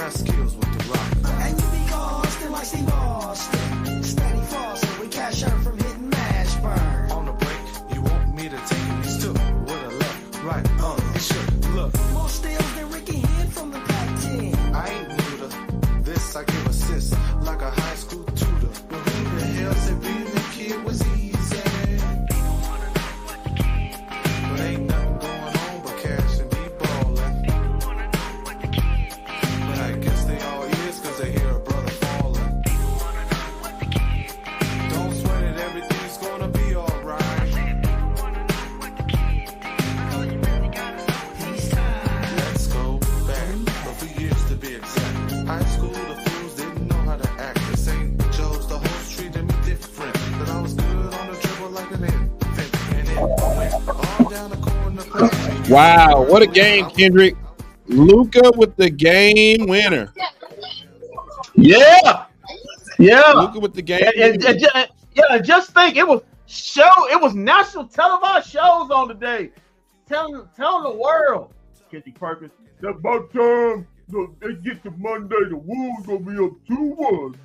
got skills with the rock. And you be Austin like Steve Austin. Steady Fawcett, we cash her from hitting mash burn. On the break, you want me to take it? Still with a left, right, it should look. More steals than Ricky Hinn from the Pac-10. I ain't new to this, I give assists like a high school tutor. But who the hell said being a kid was easy? But ain't nothing going on but cash and deep ballin'. But I guess they all is cause they hear a brother falling. Don't sweat it, everything's gonna be alright. Let's go back a few years to be exact. High school, the fools didn't know how to act. The St. Joe's, the host treated me different. But I was good on the dribble like an infant. And it went all down the corner. Wow, what a game, Kendrick. Luka with the game winner. Yeah. Luka with the game winner. Just think, it was national televised shows on today. Telling the world. Kendrick Perkins, that's about time. They get to Monday, the Wolves gonna be up 2-1.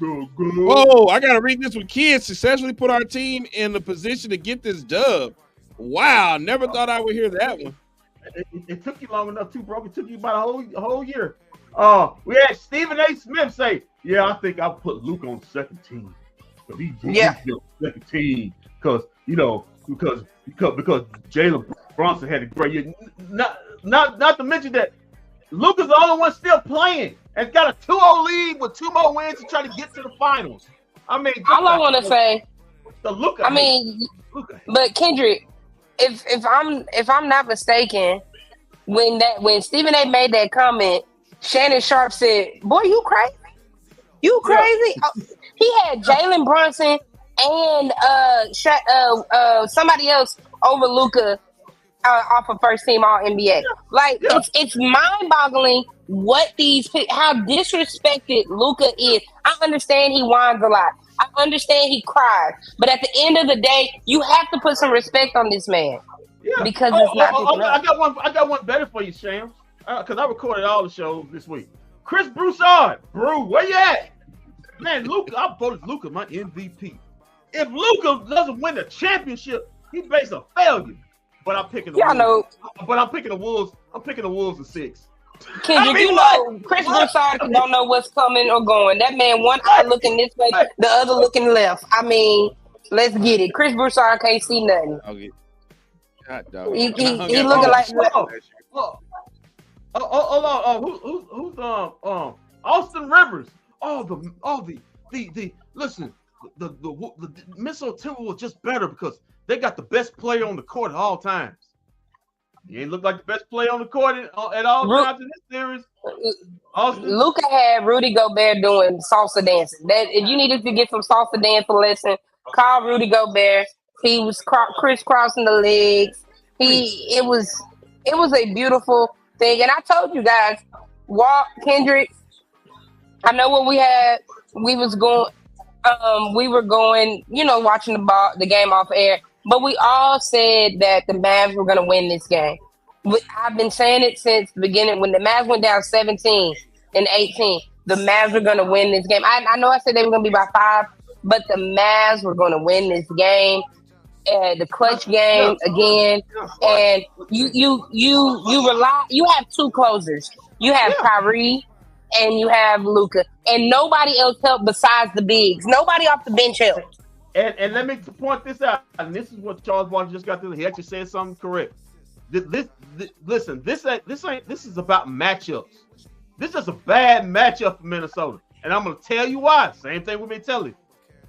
Whoa, I gotta read this one. Kids successfully put our team in the position to get this dub. Wow, never thought I would hear that one. It took you long enough too, bro. It took you about a whole year. We had Stephen A. Smith say, "Yeah, I think I'll put Luke on second team because he's second team because Jalen Brunson had a great year. Not to mention that Luke is the only one still playing and got a 2-0 lead with 2 more wins to try to get to the finals. I mean, all I want to say, the Luka. I mean, but Kendrick, if I'm not mistaken, when Stephen A. made that comment, Shannon Sharp said, "Boy, you crazy? You crazy?" Yeah. Oh, he had Jalen Brunson and somebody else over Luka off of first team All NBA. Like it's mind-boggling how disrespected Luka is. I understand he whines a lot. I understand he cries, but at the end of the day, you have to put some respect on this man because it's not. I got one better for you, Shams, because I recorded all the shows this week. Chris Broussard, where you at? Man, Luka, I voted Luka my MVP. If Luka doesn't win the championship, he's based on failure. But I'm picking the Wolves. But I'm picking the Wolves. I'm picking the Wolves in 6. Kendrick, Chris Broussard don't know what's coming or going. That man, one eye looking this way, the other looking left. I mean, let's get it. Chris Broussard can't see nothing. Okay. He looking like. Who's Austin Rivers? Listen, the Minnesota Timberwolves just better because they got the best player on the court at all times. He ain't look like the best player on the court at all times in this series. Luka had Rudy Gobert doing salsa dancing. That if you needed to get some salsa dancing lesson, call Rudy Gobert. He was crisscrossing the legs. It was a beautiful thing. And I told you guys, Kendrick. I know what we had. We were going, watching the game off air. But we all said that the Mavs were going to win this game. I've been saying it since the beginning. When the Mavs went down 17 and 18, the Mavs were going to win this game. I know I said they were going to be by 5, but the Mavs were going to win this game. The clutch game again. And you have 2 closers. You have Kyrie and you have Luka. And nobody else helped besides the bigs. Nobody off the bench helped. And let me point this out, and this is what Charles Barkley just got through. He actually said something correct. This is about matchups. This is a bad matchup for Minnesota, and I'm gonna tell you why. Same thing we've been telling you.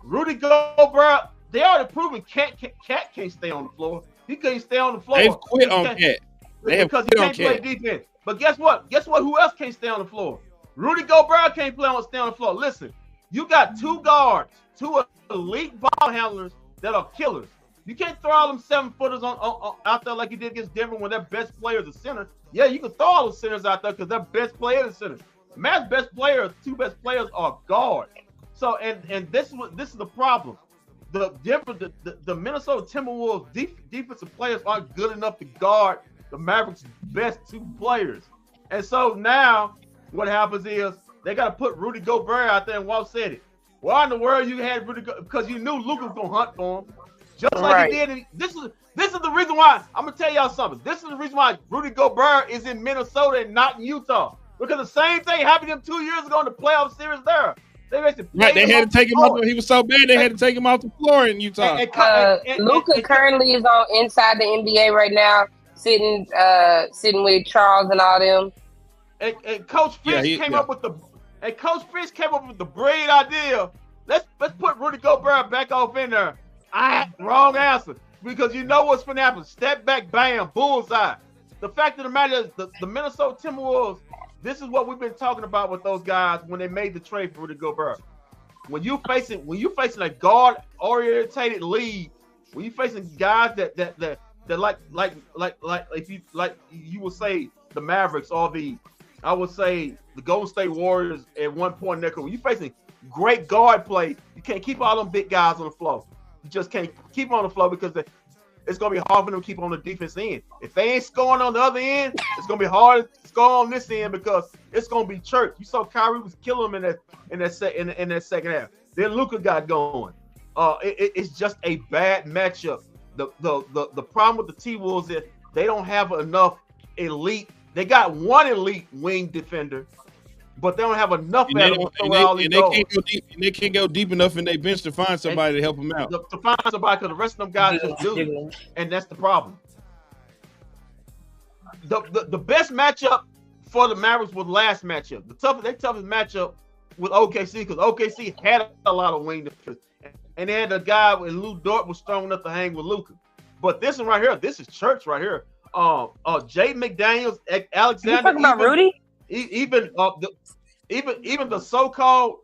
Rudy Gobert, they already proven Cat can't stay on the floor. He can't stay on the floor. They've quit on Cat. Because he can't play defense. But guess what? Who else can't stay on the floor? Rudy Gobert can't stay on the floor. Listen, you got 2 guards, 2 elite ball handlers that are killers. You can't throw all them 7-footers on out there like you did against Denver when their best player is a center. Yeah, you can throw all those centers out there because their best player is a center. Matt's best players, 2 best players are guards. So and this is the problem. The Minnesota Timberwolves defensive players aren't good enough to guard the Mavericks' best 2 players. And so now what happens is they got to put Rudy Gobert out there, and Walt said it. Why in the world you had Rudy because you knew Luka was gonna hunt for him, just like he did. This is the reason why I'm gonna tell y'all something. This is the reason why Rudy Gobert is in Minnesota and not in Utah, because the same thing happened to him 2 years ago in the playoff series there. They had to take him off. He was so bad they had to take him off the floor in Utah. Luka currently is on inside the NBA right now, sitting with Charles and all them. And Coach Fish came up with the brilliant idea. Let's put Rudy Gobert back off in there. Wrong answer, because you know what's going to happen. Step back, bam, bullseye. The fact of the matter is the Minnesota Timberwolves. This is what we've been talking about with those guys when they made the trade for Rudy Gobert. When you facing a guard-oriented league, when you facing guys that like if you would say the Mavericks or I would say the Golden State Warriors at one point in their career. When you facing great guard play, you can't keep all them big guys on the floor. You just can't keep them on the floor because it's going to be hard for them to keep on the defense end. If they ain't scoring on the other end, it's going to be hard to score on this end because it's going to be church. You saw Kyrie was killing them in that second half. Then Luka got going. It's just a bad matchup. The problem with the T-Wolves is they don't have enough elite. They got one elite wing defender, but they don't have enough of them to throw all these goals. They can't go deep enough in their bench to find somebody to help them out. To find somebody, because the rest of them guys just do, and that's the problem. The best matchup for the Mavericks was last matchup. Their toughest matchup with OKC, because OKC had a lot of wing defenders, and they had a guy with Lou Dort was strong enough to hang with Luka. But this one right here, this is church right here. Jay McDaniels, Alexander. You talking about Rudy? Even the so-called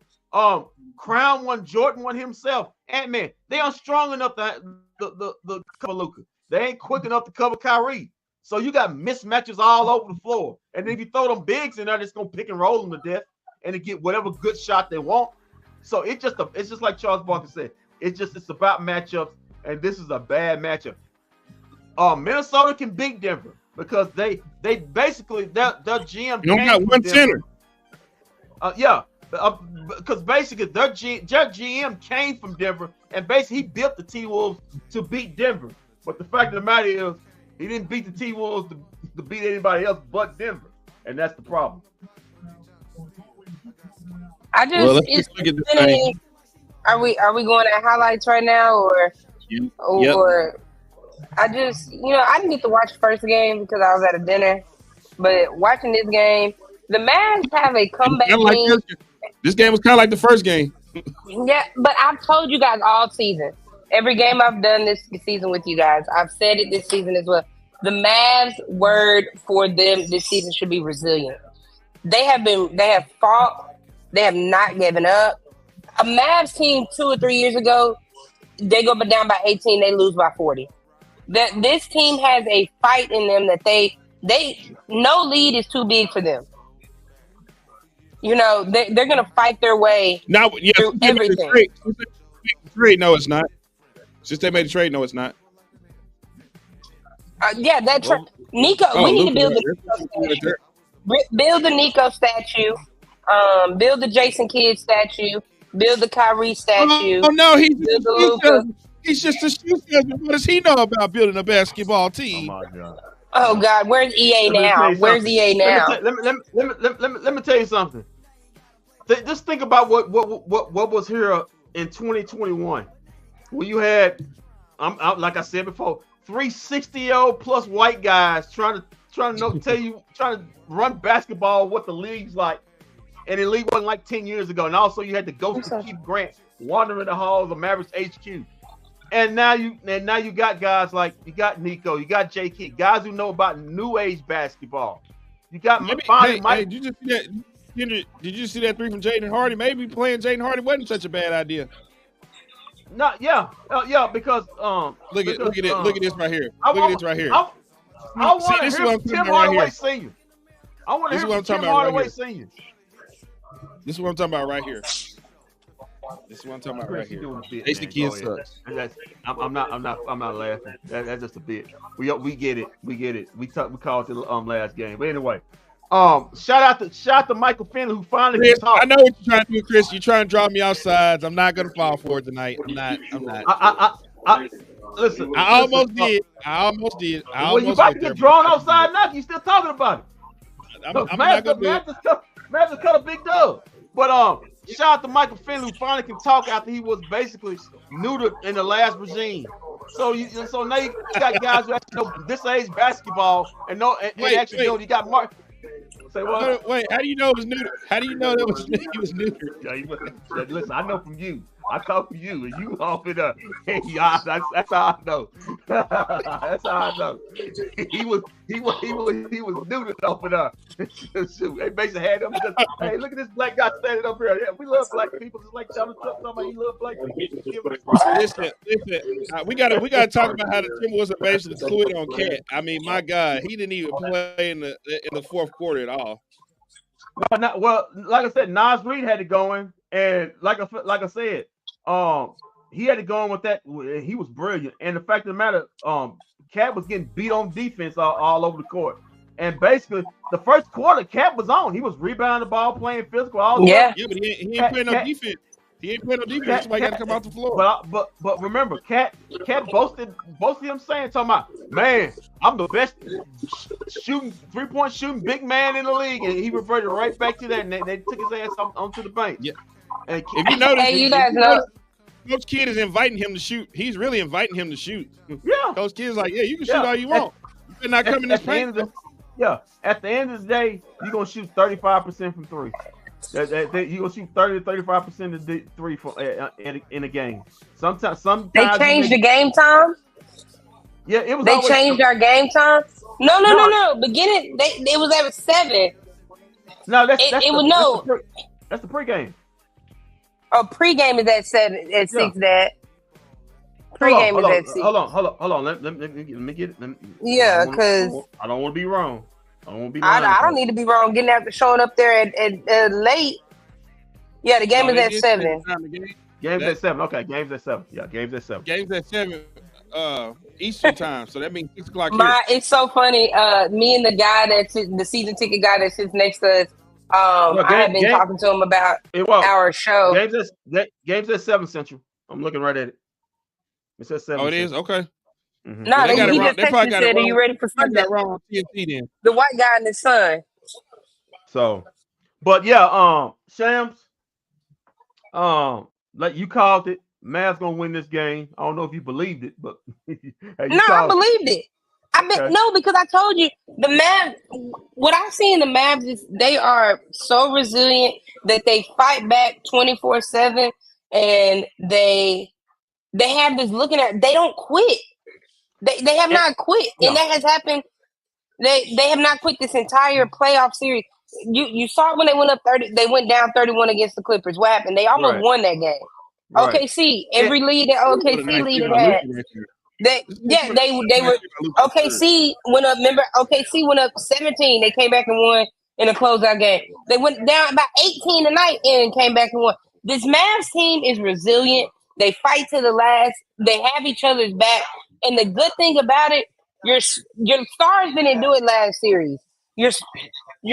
Crown one, Jordan one himself, Ant-Man, they aren't strong enough to the cover Luka. They ain't quick enough to cover Kyrie. So you got mismatches all over the floor. And if you throw them bigs in there, it's gonna pick and roll them to death and to get whatever good shot they want. So it's just like Charles Barkley said. It's about matchups, and this is a bad matchup. Minnesota can beat Denver because they basically their GM. You don't got one center. Because basically their GM came from Denver, and basically he built the T-Wolves to beat Denver. But the fact of the matter is, he didn't beat the T-Wolves to beat anybody else but Denver, and that's the problem. Let's look at this thing. Are we going at highlights right now, or? Yep. I didn't get to watch the first game because I was at a dinner. But watching this game, the Mavs have a comeback game. This game was kind of like the first game. Yeah, but I've told you guys all season. Every game I've done this season with you guys, I've said it this season as well. The Mavs' word for them this season should be resilient. They have fought. They have not given up. A Mavs team 2 or 3 years ago, they go down by 18, they lose by 40. That this team has a fight in them that they no lead is too big for them. They're gonna fight their way through everything. No, it's not. Since they made the trade, no, it's not. Nico. We need to build the Nico statue. Build the Jason Kidd statue. Build the Kyrie statue. Oh no, he's just a shoe salesman. What does he know about building a basketball team? Oh my God. Oh God, where's EA now? Where's EA now? Let me tell you something. Just think about what was here in 2021. When you had, like I said before, 3 60-year-old plus white guys trying to run basketball, what the league's like, and the league wasn't like 10 years ago. And also you had the ghost of Keith Grant wandering the halls of Mavericks HQ. And now you got guys like you got Nico, you got J Kidd, guys who know about new age basketball. You got Mike. Did you just see that? Did you see that 3 from Jaden Hardy? Maybe playing Jaden Hardy wasn't such a bad idea. Because look at this right here. Look at this right here. I want to hear Tim Hardaway Sr. I want to hear Tim Hardaway Sr. This is what I'm talking about right here. Jason Kidd sucks. I'm not laughing. That's just a bit. We get it. We called it the last game. But anyway, Shout out to Michael Finley who finally Chris, can talk. I know what you're trying to do, Chris. You're trying to draw me outside. I'm not gonna fall for it tonight. I'm not. Listen. I almost did. Well, you about to get drawn outside now. You still talking about it? I'm not gonna do it. Mavs just cut a big dub. But shout out to Michael Finley who finally can talk after he was basically neutered in the last regime. So now you got guys who actually know this age basketball and actually know you got Mark. Say what? Wait, how do you know it was neutered? How do you know that he was neutered? Listen, I know from you. I talk to you, and you off it up. Hey, y'all, that's how I know. That's how I know. He was neutered off it up. Shoot, they basically had him because, hey, look at this black guy standing up here. Yeah, we love black people, just like Donald Trump talking about he love black people. Listen. We gotta talk about how the Timberwolves are basically quit on Cat. I mean, my God, he didn't even play in the fourth quarter at all. Well, like I said, Nas Reed had it going, and like I said, he had it going with that. He was brilliant, and the fact of the matter, Cat was getting beat on defense all over the court, and basically the first quarter, Cat was on. He was rebounding the ball, playing physical. Yeah, but he ain't playing no defense. He ain't playing no defense. That's why he got to come off the floor. But remember, Cat boasted him saying, talking about, man, I'm the best shooting 3-point shooting big man in the league, and he reverted right back to that, and they took his ass onto the bench. Yeah. And if you notice, you guys know, Coach Kidd is inviting him to shoot. He's really inviting him to shoot. Yeah. Coach Kidd is like, yeah, you can shoot all you want. You're not coming this paint. At the end of the day, you're gonna shoot 35% from three. You're gonna shoot 30 to 35% of the three in a game. Sometimes they changed the game time. Yeah, it was. They changed our game time. No. Beginning, it was at 7. No, that's the pregame. Oh, pregame is at 7 at 6. That pregame is at 6. Hold on. Let me get it. Yeah, because I don't want to be wrong. I don't need to be wrong. Getting after showing up there at late. Yeah, the game is at 7. Game's at 7. Okay, game's at 7. Yeah, game's at 7. Game's at 7 Eastern time, so that means 6 o'clock here. It's so funny. Me and the season ticket guy that sits next to us. I have been talking to him about our show. Game's at 7 Central. I'm looking right at it. It's at 7. Oh, it is? Okay. Mm-hmm. No, he just texted and said, "Are you ready for Sunday?" Wrong on TNT then. The white guy and the sun. So, but yeah, Shams, like you called it. Mavs gonna win this game. I don't know if you believed it, but I believed it. No, because I told you the Mavs. What I see in the Mavs is they are so resilient that they fight back 24/7, and they have this looking at. They don't quit. They have not quit, and that has happened. They have not quit this entire playoff series. You saw it when they went up 30. They went down 31 against the Clippers. What happened? They almost won that game. Right. OKC, every lead that OKC lead had. They were OKC went up. Remember, OKC went up 17. They came back and won in a closeout game. They went down about 18 tonight and came back and won. This Mavs team is resilient. They fight to the last. They have each other's back. And the good thing about it, your stars didn't do it last series. Your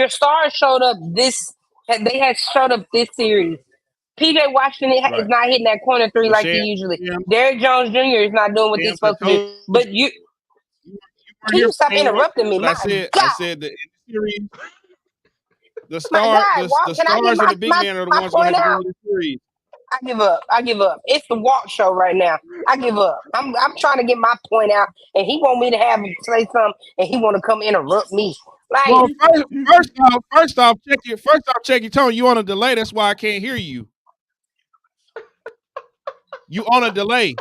stars showed up they had showed up this series. PJ Washington is not hitting that corner 3 like he usually. Derrick Jones Jr. is not doing what he's supposed to do. But can you stop interrupting me? I said that in the series, the stars and the big man are the ones going to have to win the series. I give up. It's the walk show right now. I give up. I'm trying to get my point out, and he want me to have him say something, and he want to come interrupt me. Like, well, first off, check your tone. You on a delay. That's why I can't hear you. You on a delay.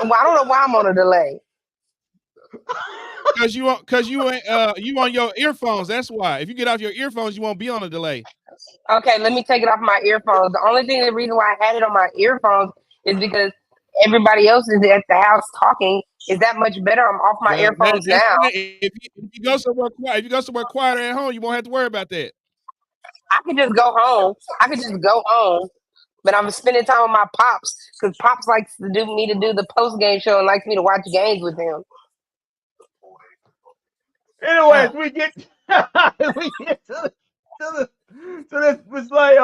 Well, I don't know why I'm on a delay. Because you on your earphones. That's why. If you get off your earphones, you won't be on a delay. Okay, let me take it off my earphones. The reason why I had it on my earphones is because everybody else is at the house talking. Is that much better? I'm off my earphones now. If you go somewhere quieter at home, you won't have to worry about that. I can just go home. But I'm spending time with my pops because pops likes to do the post game show and likes me to watch games with him. Anyways, we get We get to this. It's like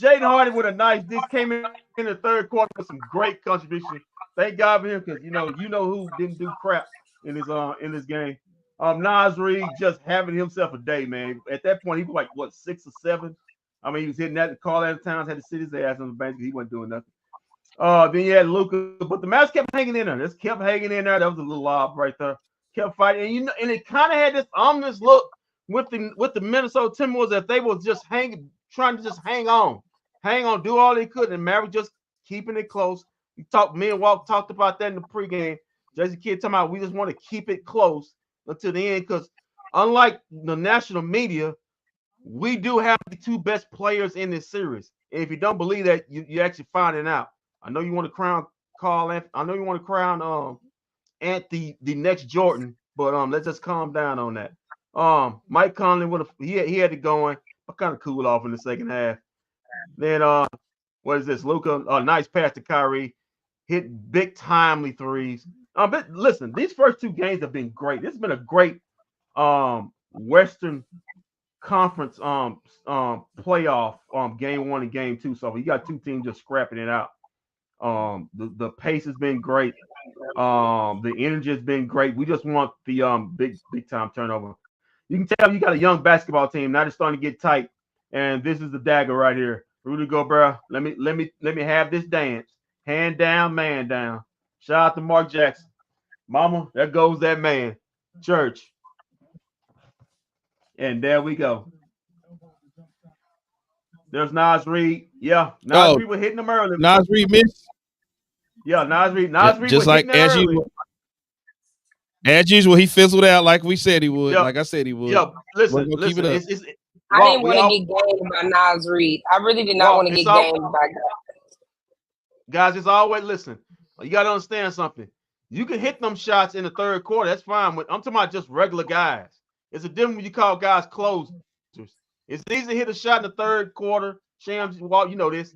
Jaden Hardy with a nice dish came in the third quarter with some great contribution. Thank God for him because you know who didn't do crap in this game. Nas Reed just having himself a day, man. At that point, he was like what 6 or 7. I mean, he was hitting that call out of times, had to sit his ass on the bench because he wasn't doing nothing. Then you had Luka, but the Mavs kept hanging in there. Just kept hanging in there. That was a little lob right there. Kept fighting, and and it kind of had this ominous look with the Minnesota Timberwolves that they was just trying to just hang on, do all they could, and Maverick just keeping it close. Me and Walt talked about that in the pregame. Jason Kidd talking about we just want to keep it close until the end because unlike the national media, we do have the 2 best players in this series. And if you don't believe that, you actually finding out. I know you want to crown Ant the next Jordan, but let's just calm down on that. Mike Conley he had it going, but kind of cool off in the second half. Then what is this? Luka, nice pass to Kyrie, hit big timely threes. But listen, these first 2 games have been great. This has been a great Western Conference playoff game 1 and game 2. So you got 2 teams just scrapping it out. The pace has been great. The energy has been great. We just want the big time turnover. You can tell you got a young basketball team. Now they're starting to get tight. And this is the dagger right here. Rudy Gobert, let me have this dance. Hand down, man down. Shout out to Mark Jackson. Mama, there goes that man. Church. And there we go. There's Nas Reed. Yeah, Nas Reed was hitting them early. Nas Reed missed. Yeah, Nas Reed just was like as early. usual. As usual, he fizzled out like we said he would. Yeah. Like I said he would. Yeah, listen. I didn't want to get gamed by Nas Reed. I really did not want to get gamed by guys. It's always listen. You got to understand something. You can hit them shots in the third quarter. That's fine. I'm talking about just regular guys. It's a different when you call guys closers. It's easy to hit a shot in the third quarter. Shams, you know this.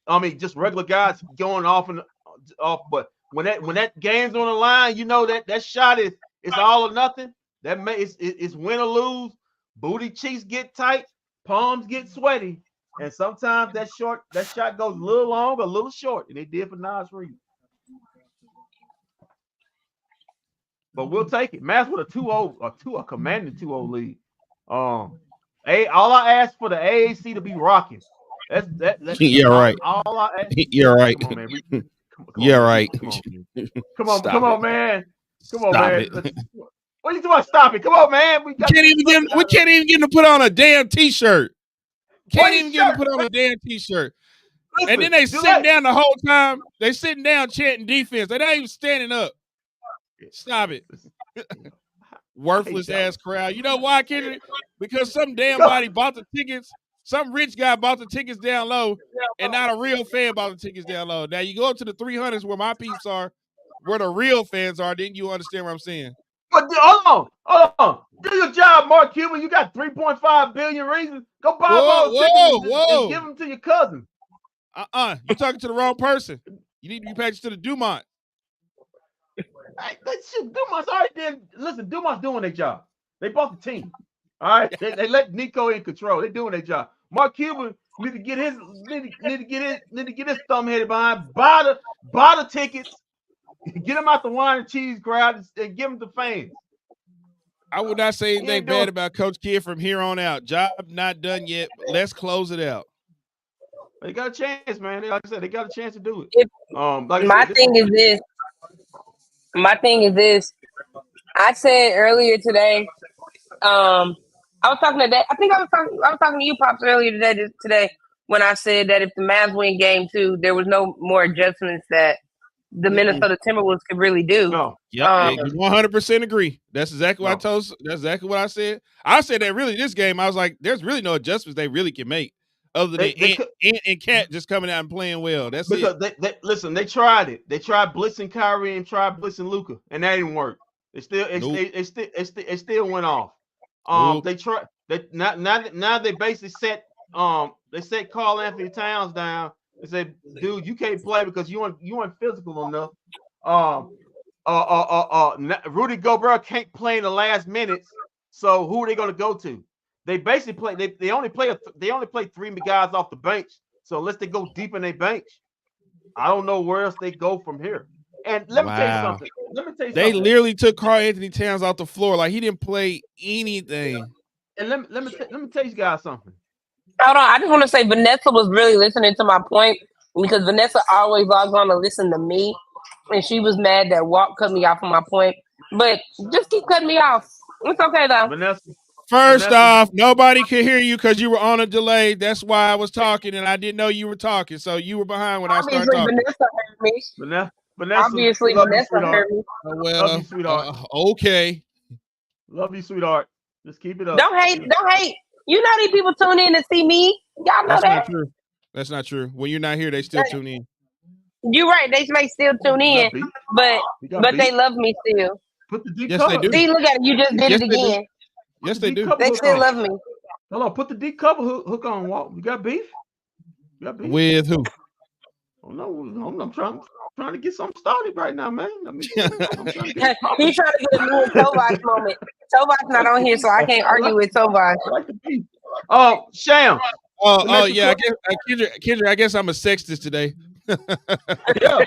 I mean, just regular guys going off and off. But when that game's on the line, you know that shot is all or nothing. It's win or lose. Booty cheeks get tight, palms get sweaty, and sometimes that shot goes a little long, a little short, and it did for Nas Reed. But we'll take it. Mavs with a commanding 2-0 lead. All I asked for the AAC to be rocking. That's yeah, right. All I asked. Yeah, right. Come on, man. Yeah, right. Come on, man. Come on, man. What are you doing? Stop it. Come on, man. We can't even get him to put on a damn t-shirt. Can't even get him to put on a damn t-shirt. Listen, and then they sitting down the whole time. They sitting down chanting defense. They're not even standing up. Stop it. Worthless ass crowd. You know why, Kendrick? Because some damn body bought the tickets. Some rich guy bought the tickets down low, and not a real fan bought the tickets down low. Now you go up to the 300s where my peeps are, where the real fans are. Then you understand what I'm saying. But hold on. Do your job, Mark Cuban. You got 3.5 billion reasons. Go buy all the tickets and give them to your cousin. You're talking to the wrong person. You need to be packaged to the Dumont. Hey, Dumont's already did. Listen, Dumont's doing their job. They bought the team. All right, they let Nico in control. They're doing their job. Mark Cuban need to get his thumb headed behind. Buy the tickets. Get him out the wine and cheese crowd and give him to fans. I would not say anything bad about Coach Kidd from here on out. Job not done yet. But let's close it out. They got a chance, man. Like I said, they got a chance to do it. My thing is this. I said earlier today. I was talking to that. I think I was talking to you, Pops, earlier today when I said that if the Mavs win game 2, there was no more adjustments that the Minnesota Timberwolves could really do. No. Yeah, 100% agree. That's exactly what That's exactly what I said. I said that really this game, I was like, there's really no adjustments they really can make other than Ant and Cat just coming out and playing well. That's because it. Listen, they tried it. They tried blitzing Kyrie and tried blitzing Luka, and that didn't work. It still went off. They tried. Now they basically set Karl Anthony Towns down. They said, "Dude, you can't play because you weren't physical enough." Rudy Gobert can't play in the last minutes So who are they going to go to? They basically play. They only play 3 guys off the bench. So unless they go deep in their bench, I don't know where else they go from here. And let me tell you something. They literally took Karl Anthony Towns off the floor. Like he didn't play anything. And let me tell you guys something. Hold on, I just want to say Vanessa was really listening to my point because Vanessa always logs on to listen to me, and she was mad that Walt cut me off on my point. But just keep cutting me off. It's okay though. Vanessa. First off, nobody could hear you because you were on a delay. That's why I was talking, and I didn't know you were talking. So you were behind when I started talking. Vanessa heard me. Vanessa, obviously, Vanessa heard me. Well, love you, sweetheart. Okay. Love you, sweetheart. Just keep it up. Don't hate. You know these people tune in to see me. Y'all know That's that. not true. That's not true. When you're not here, they still tune in. You're right. They may still tune in, but they love me still. Put the deep yes, cover. They do. See, look at it. You just did it again. Yes, they do. They still love me. Hold on. Put the deep cover hook on, Walt. You got beef? With who? Oh no, I'm trying to get something started right now, man. He's trying to get a new Tovash moment. Tovash not on here, so I can't argue with Tovash. I like the beef. Sham. Oh yeah. I guess Kendra, I guess I'm a sexist today. Yeah.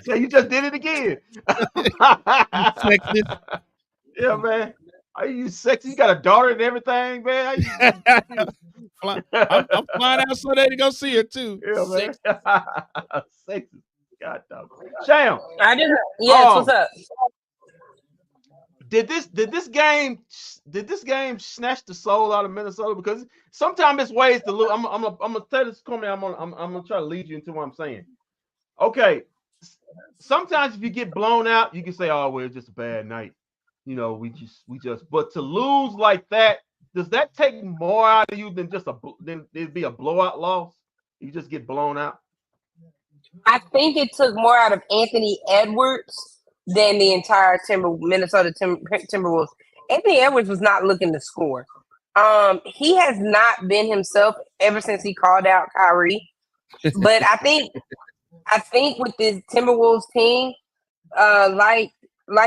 So you just did it again. Sexist. Yeah, man. Are you sexy? You got a daughter and everything, man. I'm flying out Sunday to go see her too. Yeah, man. Sexy. God damn. Sham. What's up? Did this game snatch the soul out of Minnesota? Because sometimes it's ways to lose. I'm gonna tell this comment. I'm gonna try to lead you into what I'm saying. Okay. Sometimes if you get blown out, you can say, "Oh, well, it's just a bad night." You know, we just. But to lose like that, does that take more out of you than it'd be a blowout loss? You just get blown out. I think it took more out of Anthony Edwards than the entire Minnesota Timberwolves. Anthony Edwards was not looking to score. He has not been himself ever since he called out Kyrie. But I think with this Timberwolves team, like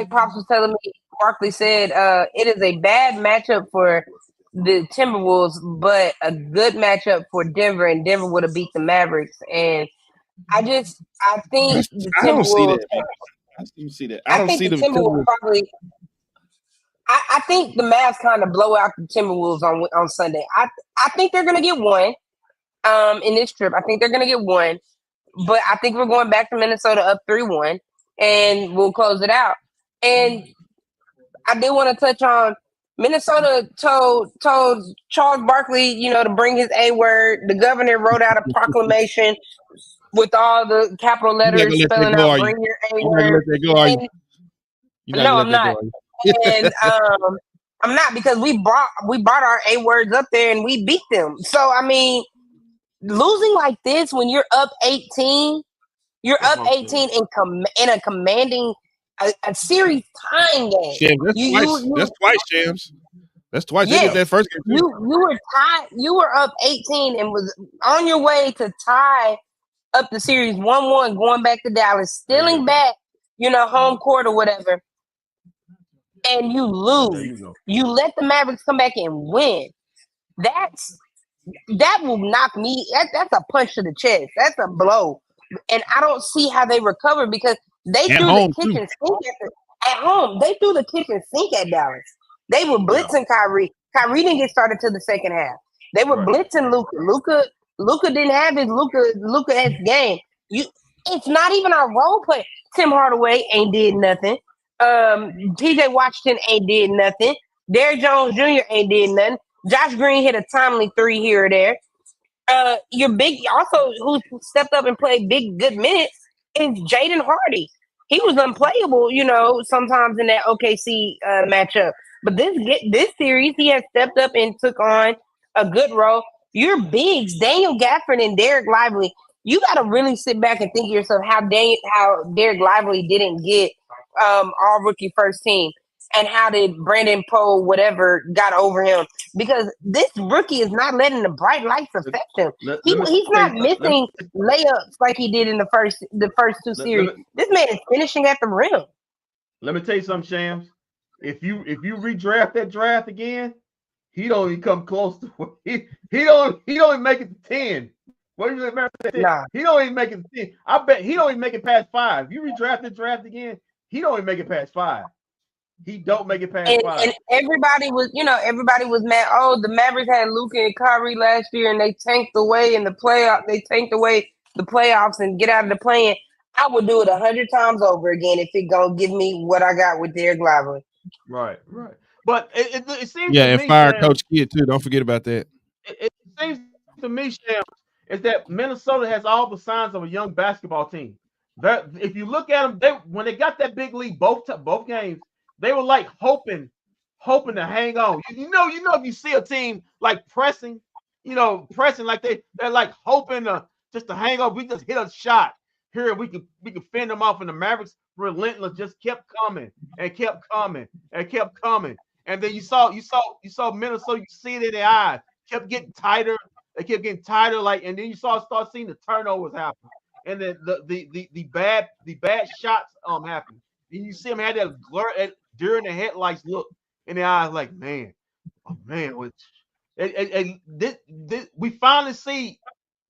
Pops was telling me, Barkley said, it is a bad matchup for the Timberwolves, but a good matchup for Denver, and Denver would have beat the Mavericks. And I think the Timberwolves. I don't see that. I don't see them. Probably. I think the Mavs kind of blow out the Timberwolves on Sunday. I think they're going to get one in this trip. I think they're going to get one, but I think we're going back to Minnesota up 3-1, and we'll close it out. And I did want to touch on Minnesota told Charles Barkley, to bring his A word. The governor wrote out a proclamation with all the capital letters spelling out "Bring your A word." No, I'm not. And I'm not, because we brought our A words up there and we beat them. So I mean, losing like this when you're up 18, in a commanding a series tying game. Shams, that's twice, Shams. That's twice. Yeah. They did that first game. You were tied. You were up 18 and was on your way to tie up the series 1-1, going back to Dallas, stealing back, home court or whatever, and you lose. You let the Mavericks come back and win. That will knock me. That's a punch to the chest. That's a blow. And I don't see how they recover, because they threw the kitchen sink at home. They threw the kitchen sink at Dallas. They were blitzing Kyrie. Kyrie didn't get started till the second half. They were blitzing Luka. Luka didn't have his Luka-esque game. It's not even our role player. Tim Hardaway ain't did nothing. TJ Washington ain't did nothing. Derrick Jones Jr. ain't did nothing. Josh Green hit a timely 3 here or there. Your big, also who stepped up and played big good minutes, is Jaden Hardy. He was unplayable, sometimes in that OKC matchup. But this series, he has stepped up and took on a good role. Your bigs, Daniel Gafford and Derek Lively, you got to really sit back and think to yourself how Derek Lively didn't get all rookie first team, and how did Brandon Poe whatever got over him, because this rookie is not letting the bright lights affect him. He's not missing layups like he did in the first 2 series. This man is finishing at the rim. Let me tell you something, Shams. if you redraft that draft again, he don't even come close to he don't even make it to 10. What do you remember? Nah. He don't even make it to 10. I bet he don't even make it past 5. If you redraft the draft again, he don't even make it past 5. He don't make it past 5. And everybody was mad. Oh, the Mavericks had Luka and Kyrie last year, and they tanked away in the playoff. They tanked away the playoffs and get out of the play-in. I would do it 100 times over again if it gonna give me what I got with Derek Lively. Right. But it seems Yeah, to and me, fire Shams, Coach Kidd too. Don't forget about that. it seems to me, Shams, is that Minnesota has all the signs of a young basketball team. If you look at them, when they got that big lead both games, they were like hoping to hang on. You know, if you see a team like pressing like they're like hoping just to hang on. We just hit a shot here, we can fend them off, and the Mavericks relentless just kept coming and kept coming and kept coming. And then you saw Minnesota, you see it in their eyes, kept getting tighter. They kept getting tighter, and then you start seeing the turnovers happen, and then the bad shots happen. And you see them had that glare during the headlights look in their eyes, like, man, we finally see.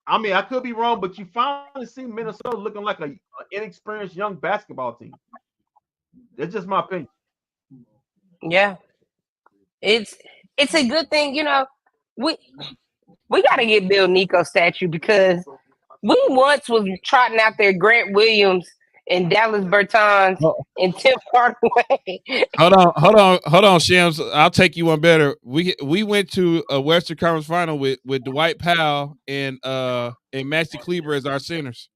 I mean, I could be wrong, but you finally see Minnesota looking like an inexperienced young basketball team. That's just my opinion. Yeah, it's a good thing. We got to get Bill Nico statue, because we once was trotting out there Grant Williams and Dallas Bertans and Tim Hardaway. Hold on, Shams. I'll take you one better. We went to a Western Conference final with Dwight Powell and Maxi Kleber as our centers.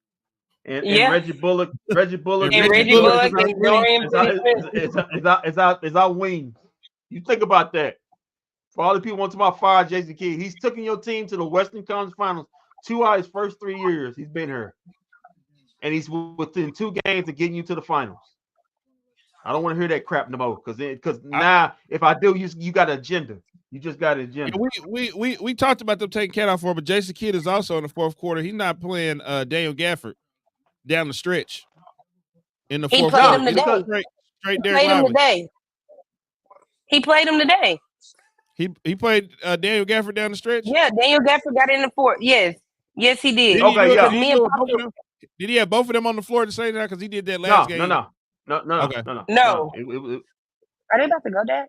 And Reggie Bullock. And Reggie Bullock and Dorian is our wings. You think about that. For all the people want to talk about fire Jason Kidd, he's taking your team to the Western Conference Finals 2 out of his first 3 years he's been here. And he's within 2 games of getting you to the finals. I don't want to hear that crap no more, because now if I do, you got an agenda. You just got an agenda. We talked about them taking Cat out for, but Jason Kidd is also in the fourth quarter. He's not playing Daniel Gafford down the stretch in the fourth quarter. He played him today. He played him today. He played Daniel Gafford down the stretch? Yeah, Daniel Gafford got in the fourth. Yes, he did. Did he have both of them on the floor at the same time? Because he did that last game. No. Are they about to go there?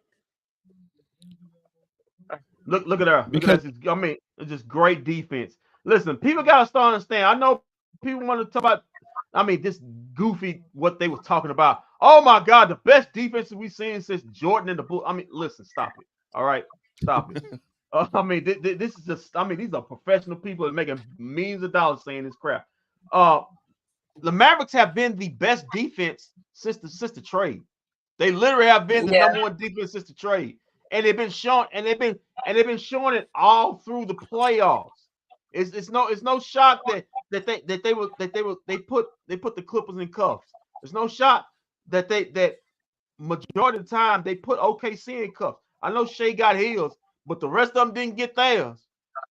Look at her. Because it's just great defense. Listen, people gotta start understand. I know people want to talk about. This goofy what they were talking about. Oh my God, the best defense we've seen since Jordan and the Bulls. Listen, stop it. All right, stop it. This is just. These are professional people that are making millions of dollars saying this crap. The Mavericks have been the best defense since the trade. They literally have been the number one defense since the trade, and they've been showing it all through the playoffs. It's no shock that they put the Clippers in cuffs. There's no shock that majority of the time they put OKC in cuffs. I know Shea got his, but the rest of them didn't get theirs.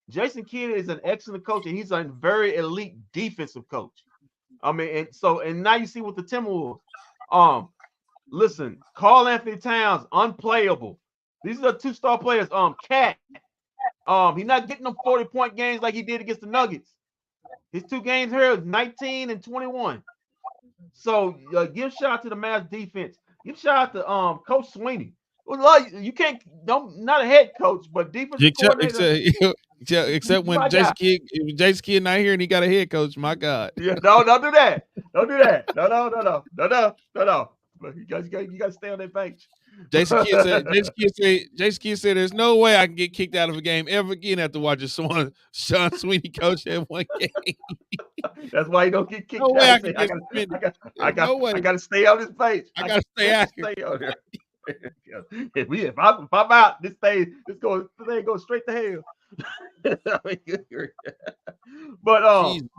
Jason Kidd is an excellent coach, and he's a very elite defensive coach. And now you see with the Timberwolves. Listen, Karl Anthony Towns, unplayable. These are the 2-star players. Cat. He's not getting them 40-point games like he did against the Nuggets. His 2 games here is 19 and 21. So give shout out to the Mavs defense. Give shout out to Coach Sweeney. Well, you can't, not a head coach, but defensive coordinator. Except when Jason Kidd not here and he got a head coach. My God. Yeah, don't do that. Don't do that. No. You guys got to stay on that bench. Jason Kidd said, "There's no way I can get kicked out of a game ever again after watching Sean Sweeney coach that one game." That's why he don't get kicked out. I got to stay on this bench. I got to stay out here. Stay on there. If I'm out, this thing goes straight to hell. But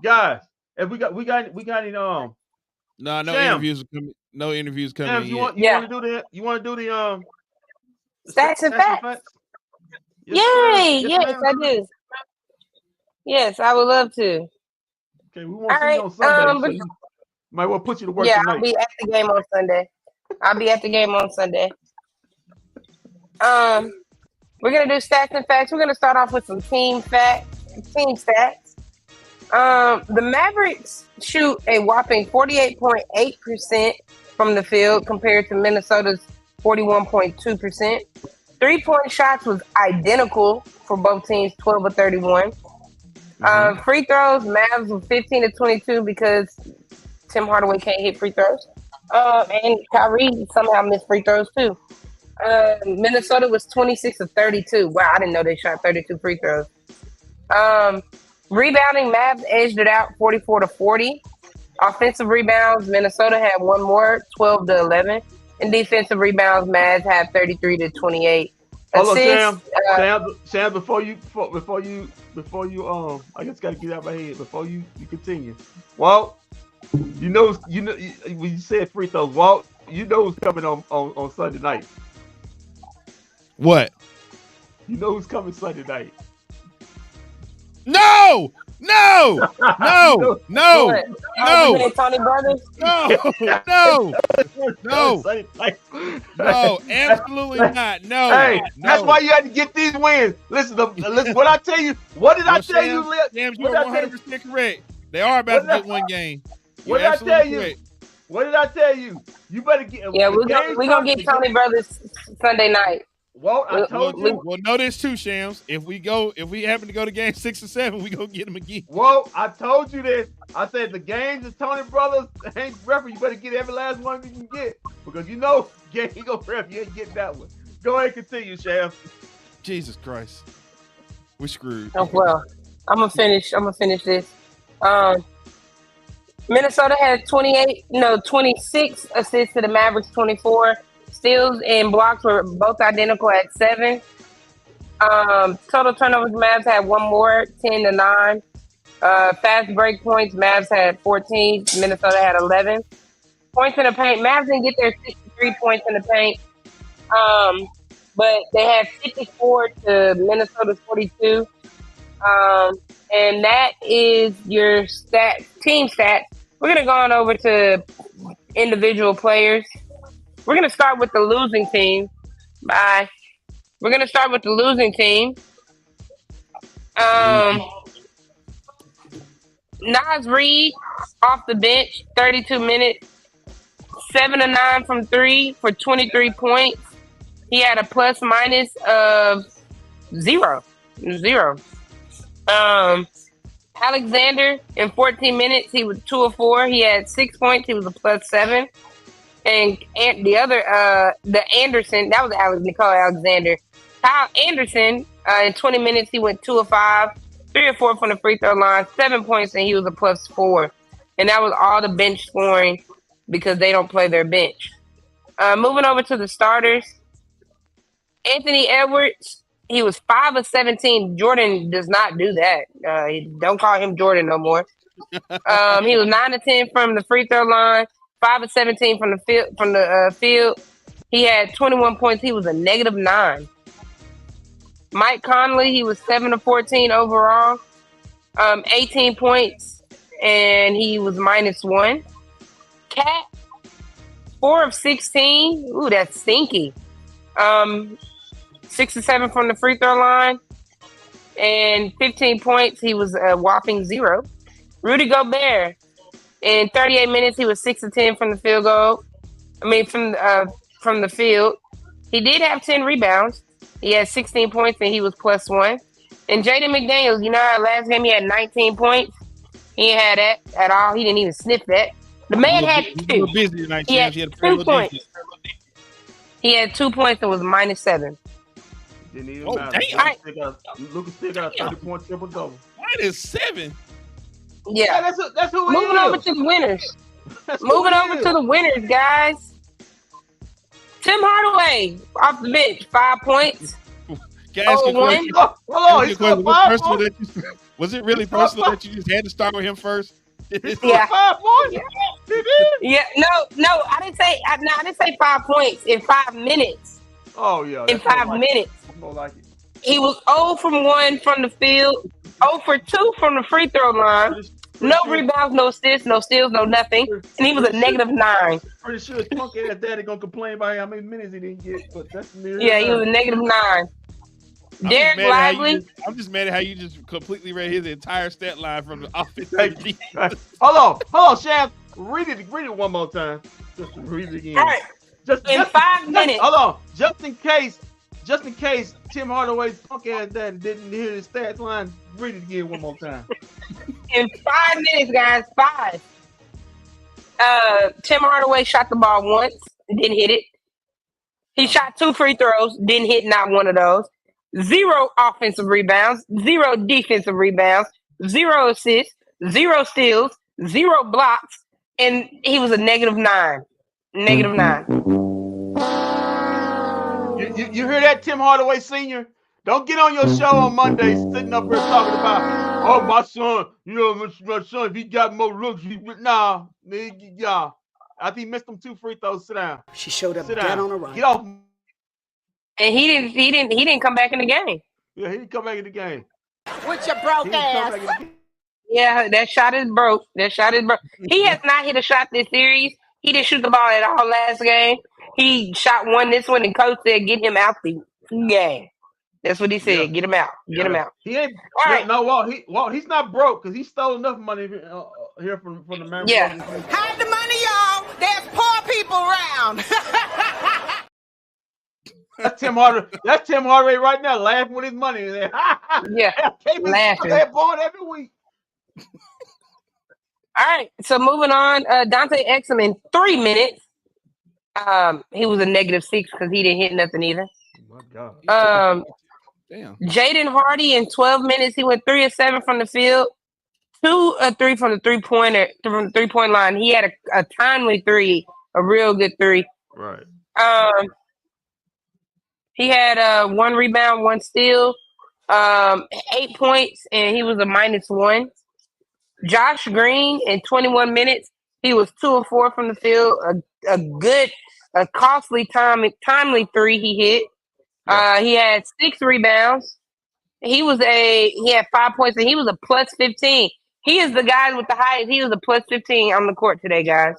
guys, if we got any no interviews coming. No interviews coming. You want to do the stats and facts? Yay! Yes, I do. Yes, I would love to. Okay, we want to see you on Sunday. So might well put you to work tonight. I'll be at the game on Sunday. We're gonna do stats and facts. We're gonna start off with some team stats. The Mavericks shoot a whopping 48.8% from the field compared to Minnesota's 41.2%. 3-point shots was identical for both teams, 12 of 31. Free throws, Mavs were 15 of 22 because Tim Hardaway can't hit free throws. And Kyrie somehow missed free throws too. Minnesota was 26 of 32. Wow, I didn't know they shot 32 free throws. Rebounding, Mavs edged it out 44 to 40. Offensive rebounds, Minnesota had one more, 12 to 11. And defensive rebounds, Mavs had 33 to 28. Hold on, Sam. Before you, I just gotta get out of my head before you continue. Walt, you know when you said free throws, Walt, you know who's coming on Sunday night. What? You know who's coming Sunday night. No! Tony Brothers? No, absolutely not. No. Hey, that's why you had to get these wins. Listen, what I tell you. What did I tell you? James, you are 100% correct. They are about to get one game. What did I tell you? What did I tell you? You better get. Yeah, we're gonna get Tony Brothers Sunday night. Well, I told you. Well, know this too, Shams. If we happen to go to game 6 or 7, we gonna get them again. Well, I told you this. I said the games is Tony Brothers ain't referee. You better get every last one you can get because you know he gonna ref. You ain't getting that one. Go ahead, and continue, Shams. Jesus Christ, we're screwed. Oh well, I'm gonna finish this. Minnesota had 26 assists to the Mavericks 24. Steals and blocks were both identical at 7. Total turnovers, Mavs had one more, 10 to 9. Fast break points, Mavs had 14. Minnesota had 11. Points in the paint, Mavs didn't get their 63 points in the paint. But they had 54 to Minnesota's 42. And that is your team stats. We're going to go on over to individual players. We're going to start with the losing team. We're going to start with the losing team. Naz Reid off the bench, 32 minutes, 7 of 9 from 3 for 23 points. He had a plus minus of 0. Alexander, in 14 minutes, he was 2 of 4. He had 6 points. He was a plus 7. And the other, the Anderson, that was Nicole Alexander. Kyle Anderson, in 20 minutes, he went 2 of 5, 3 or 4 from the free throw line, 7 points, and he was a plus 4. And that was all the bench scoring because they don't play their bench. Moving over to the starters, Anthony Edwards, he was 5 of 17. Jordan does not do that. Don't call him Jordan no more. He was 9 of 10 from the free throw line. 5 of 17 from the field. He had 21 points. He was a negative 9. Mike Conley, he was 7 of 14 overall. 18 points, and he was minus 1. Cat, 4 of 16. Ooh, that's stinky. 6 of 7 from the free throw line. And 15 points. He was a whopping 0. Rudy Gobert, in 38 minutes, he was 6 of 10 from the field goal. From the field. He did have 10 rebounds. He had 16 points, and he was plus 1. And Jaden McDaniels, you know how last game he had 19 points? He ain't had that at all. He didn't even sniff that. The man had 2. Busy tonight, he had 2 points. He had 2 points and was minus 7. Didn't even matter. Damn. Lucas still got a 30-point triple-double. Minus 7? Yeah, that's who it Moving is. over to the winners. Moving over to the winners, guys. Tim Hardaway off the bench, 5 points. Can I ask you a question? Hold on, he's got 5 points. Was it really personal that you just had to start with him first? Yeah. 5 points. He did. Yeah, no, I didn't say 5 points in 5 minutes. Oh yeah. In 5 minutes. More like it. He was 0 from 1 from the field, 0 for 2 from the free throw line, No rebounds, no assists, no steals, no nothing. And he was a -9. Pretty sure his punk ass daddy gonna complain about how many minutes he didn't get, but that's Yeah, he was a -9. Derek Lively. I'm just mad at how you just completely read his entire stat line from the offense. Hold on, Sham. Read it one more time. Just read it again. All right. Just 5 minutes. Hold on, just in case Tim Hardaway's punk ass daddy didn't hear his stats line. Read it again one more time. In 5 minutes, guys. 5. Tim Hardaway shot the ball once, didn't hit it. He shot 2 free throws, didn't hit not one of those. 0 offensive rebounds, 0 defensive rebounds, 0 assists, 0 steals, 0 blocks, and he was a -9. -9. You hear that, Tim Hardaway Sr.? Don't get on your show on Monday sitting up here talking about, oh, my son, my son, if he got more looks, nah, nigga, yeah. After he missed them 2 free throws, sit down. She showed up dead on the run. Get off. And he didn't come back in the game. Yeah, he didn't come back in the game. With your broke ass. Yeah, that shot is broke. He has not hit a shot this series. He didn't shoot the ball at all last game. He shot one this one, and coach said, "Get him out the game." That's what he said. Yeah. Get him out. Get him out. He ain't. Right. No, Walt, he's not broke because he stole enough money here from the Mavs. Yeah. Hide the money, y'all. There's poor people around. That's Tim Hardaway right now, laughing with his money. Yeah, laughing. They're born every week. All right, so moving on. Dante Exum in 3 minutes. He was a -6 because he didn't hit nothing either. Oh my God. Damn. Jaden Hardy in 12 minutes. He went 3 of 7 from the field, 2 of 3 from the 3-point line. He had a timely 3, a real good 3. Right. He had 1 rebound, 1 steal, 8 points, and he was a -1. Josh Green in 21 minutes. He was 2 of 4 from the field. A costly timely 3 he hit. He had 6 rebounds. He had 5 points, and he was a +15. He is the guy with the highest. He was a +15 on the court today, guys.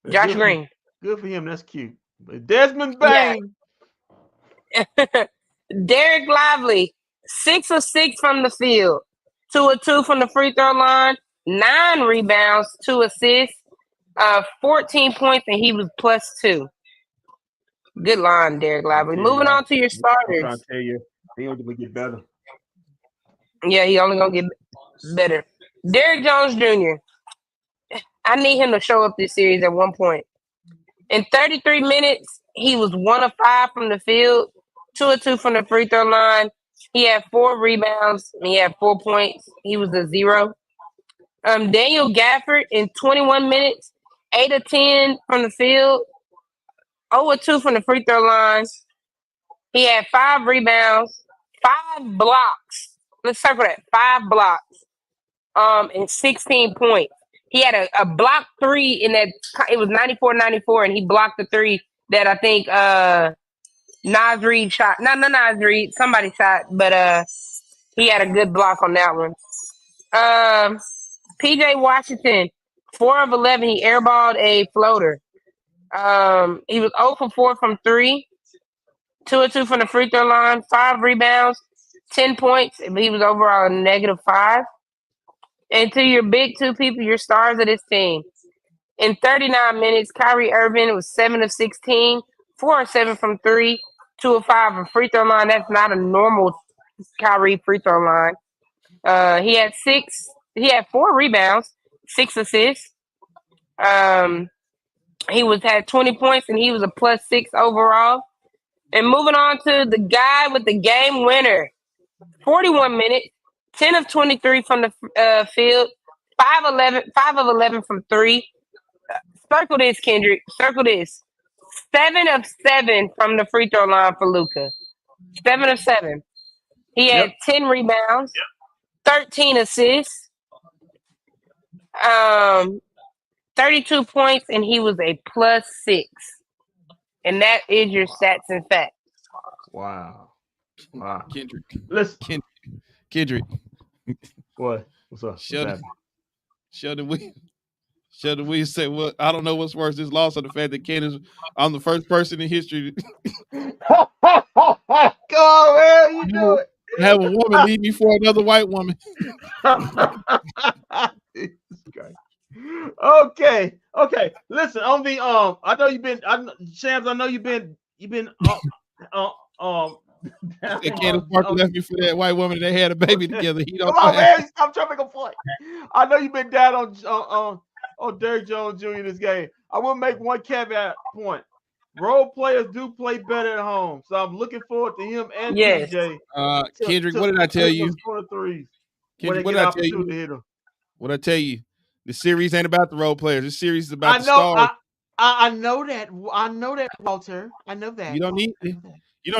Josh Green. Good for him. That's cute. But Desmond Bain. Yeah. Derek Lively, 6 of 6 from the field, 2 of 2 from the free throw line, 9 rebounds, 2 assists, 14 points, and he was +2. Good line, Derek Lively. Moving on to your starters. I'm trying to tell you, he only gonna get better. Yeah, he only gonna get better. Derrick Jones Jr. I need him to show up this series at one point. In 33 minutes, he was 1 of 5 from the field, 2 of 2 from the free throw line. He had 4 rebounds. He had 4 points. He was a 0. Daniel Gafford in 21 minutes, 8 of 10 from the field, 0 of 2 from the free throw line. He had 5 rebounds, 5 blocks. Let's circle that. 5 blocks. And 16 points. He had a block 3 in that. It was 94-94, and he blocked the 3 that I think Nas Reed shot. Not Nas Reed. Somebody shot, but he had a good block on that one. PJ Washington, 4 of 11. He airballed a floater. He was 0 for 4 from 3, 2 of 2 from the free throw line, 5 rebounds, 10 points. He was overall a -5. And to your big 2 people, your stars of this team. In 39 minutes, Kyrie Irving was 7 of 16, 4 of 7 from 3, 2 of 5 from free throw line. That's not a normal Kyrie free throw line. He had 4 rebounds, 6 assists. He had 20 points, and he was a +6 overall. And moving on to the guy with the game winner, 41 minutes, 10 of 23 from the field, 5 of 11 from 3. Circle this, Kendrick. Circle this. 7 of 7 from the free throw line for Luka. 7 of 7. He had 10 rebounds, 13 assists, 32 points, and he was a +6. And that is your stats and facts. Wow. Kendrick. Listen. Kendrick. What? What's up? Shut Sheldon Williams said, "Well, I don't know what's worse, this loss or the fact that I'm the first person in history Go on, man. You do it. have a woman leave me for another white woman." Okay. Listen, on the I know you've been, Shams. I know you've been Said Candace Parker left me for that white woman and they had a baby together. He don't Come on, know man. I'm trying to make a point. I know you've been down on Derrick Jones Jr. in this game. I will make one caveat point. Role players do play better at home, so I'm looking forward to him and TJ. Kendrick, what did I tell you? Kendrick, what did I tell you? To hit them. What I tell you? The series ain't about the role players. This series is about the stars. I know that. I know that, Walter. I know that. You don't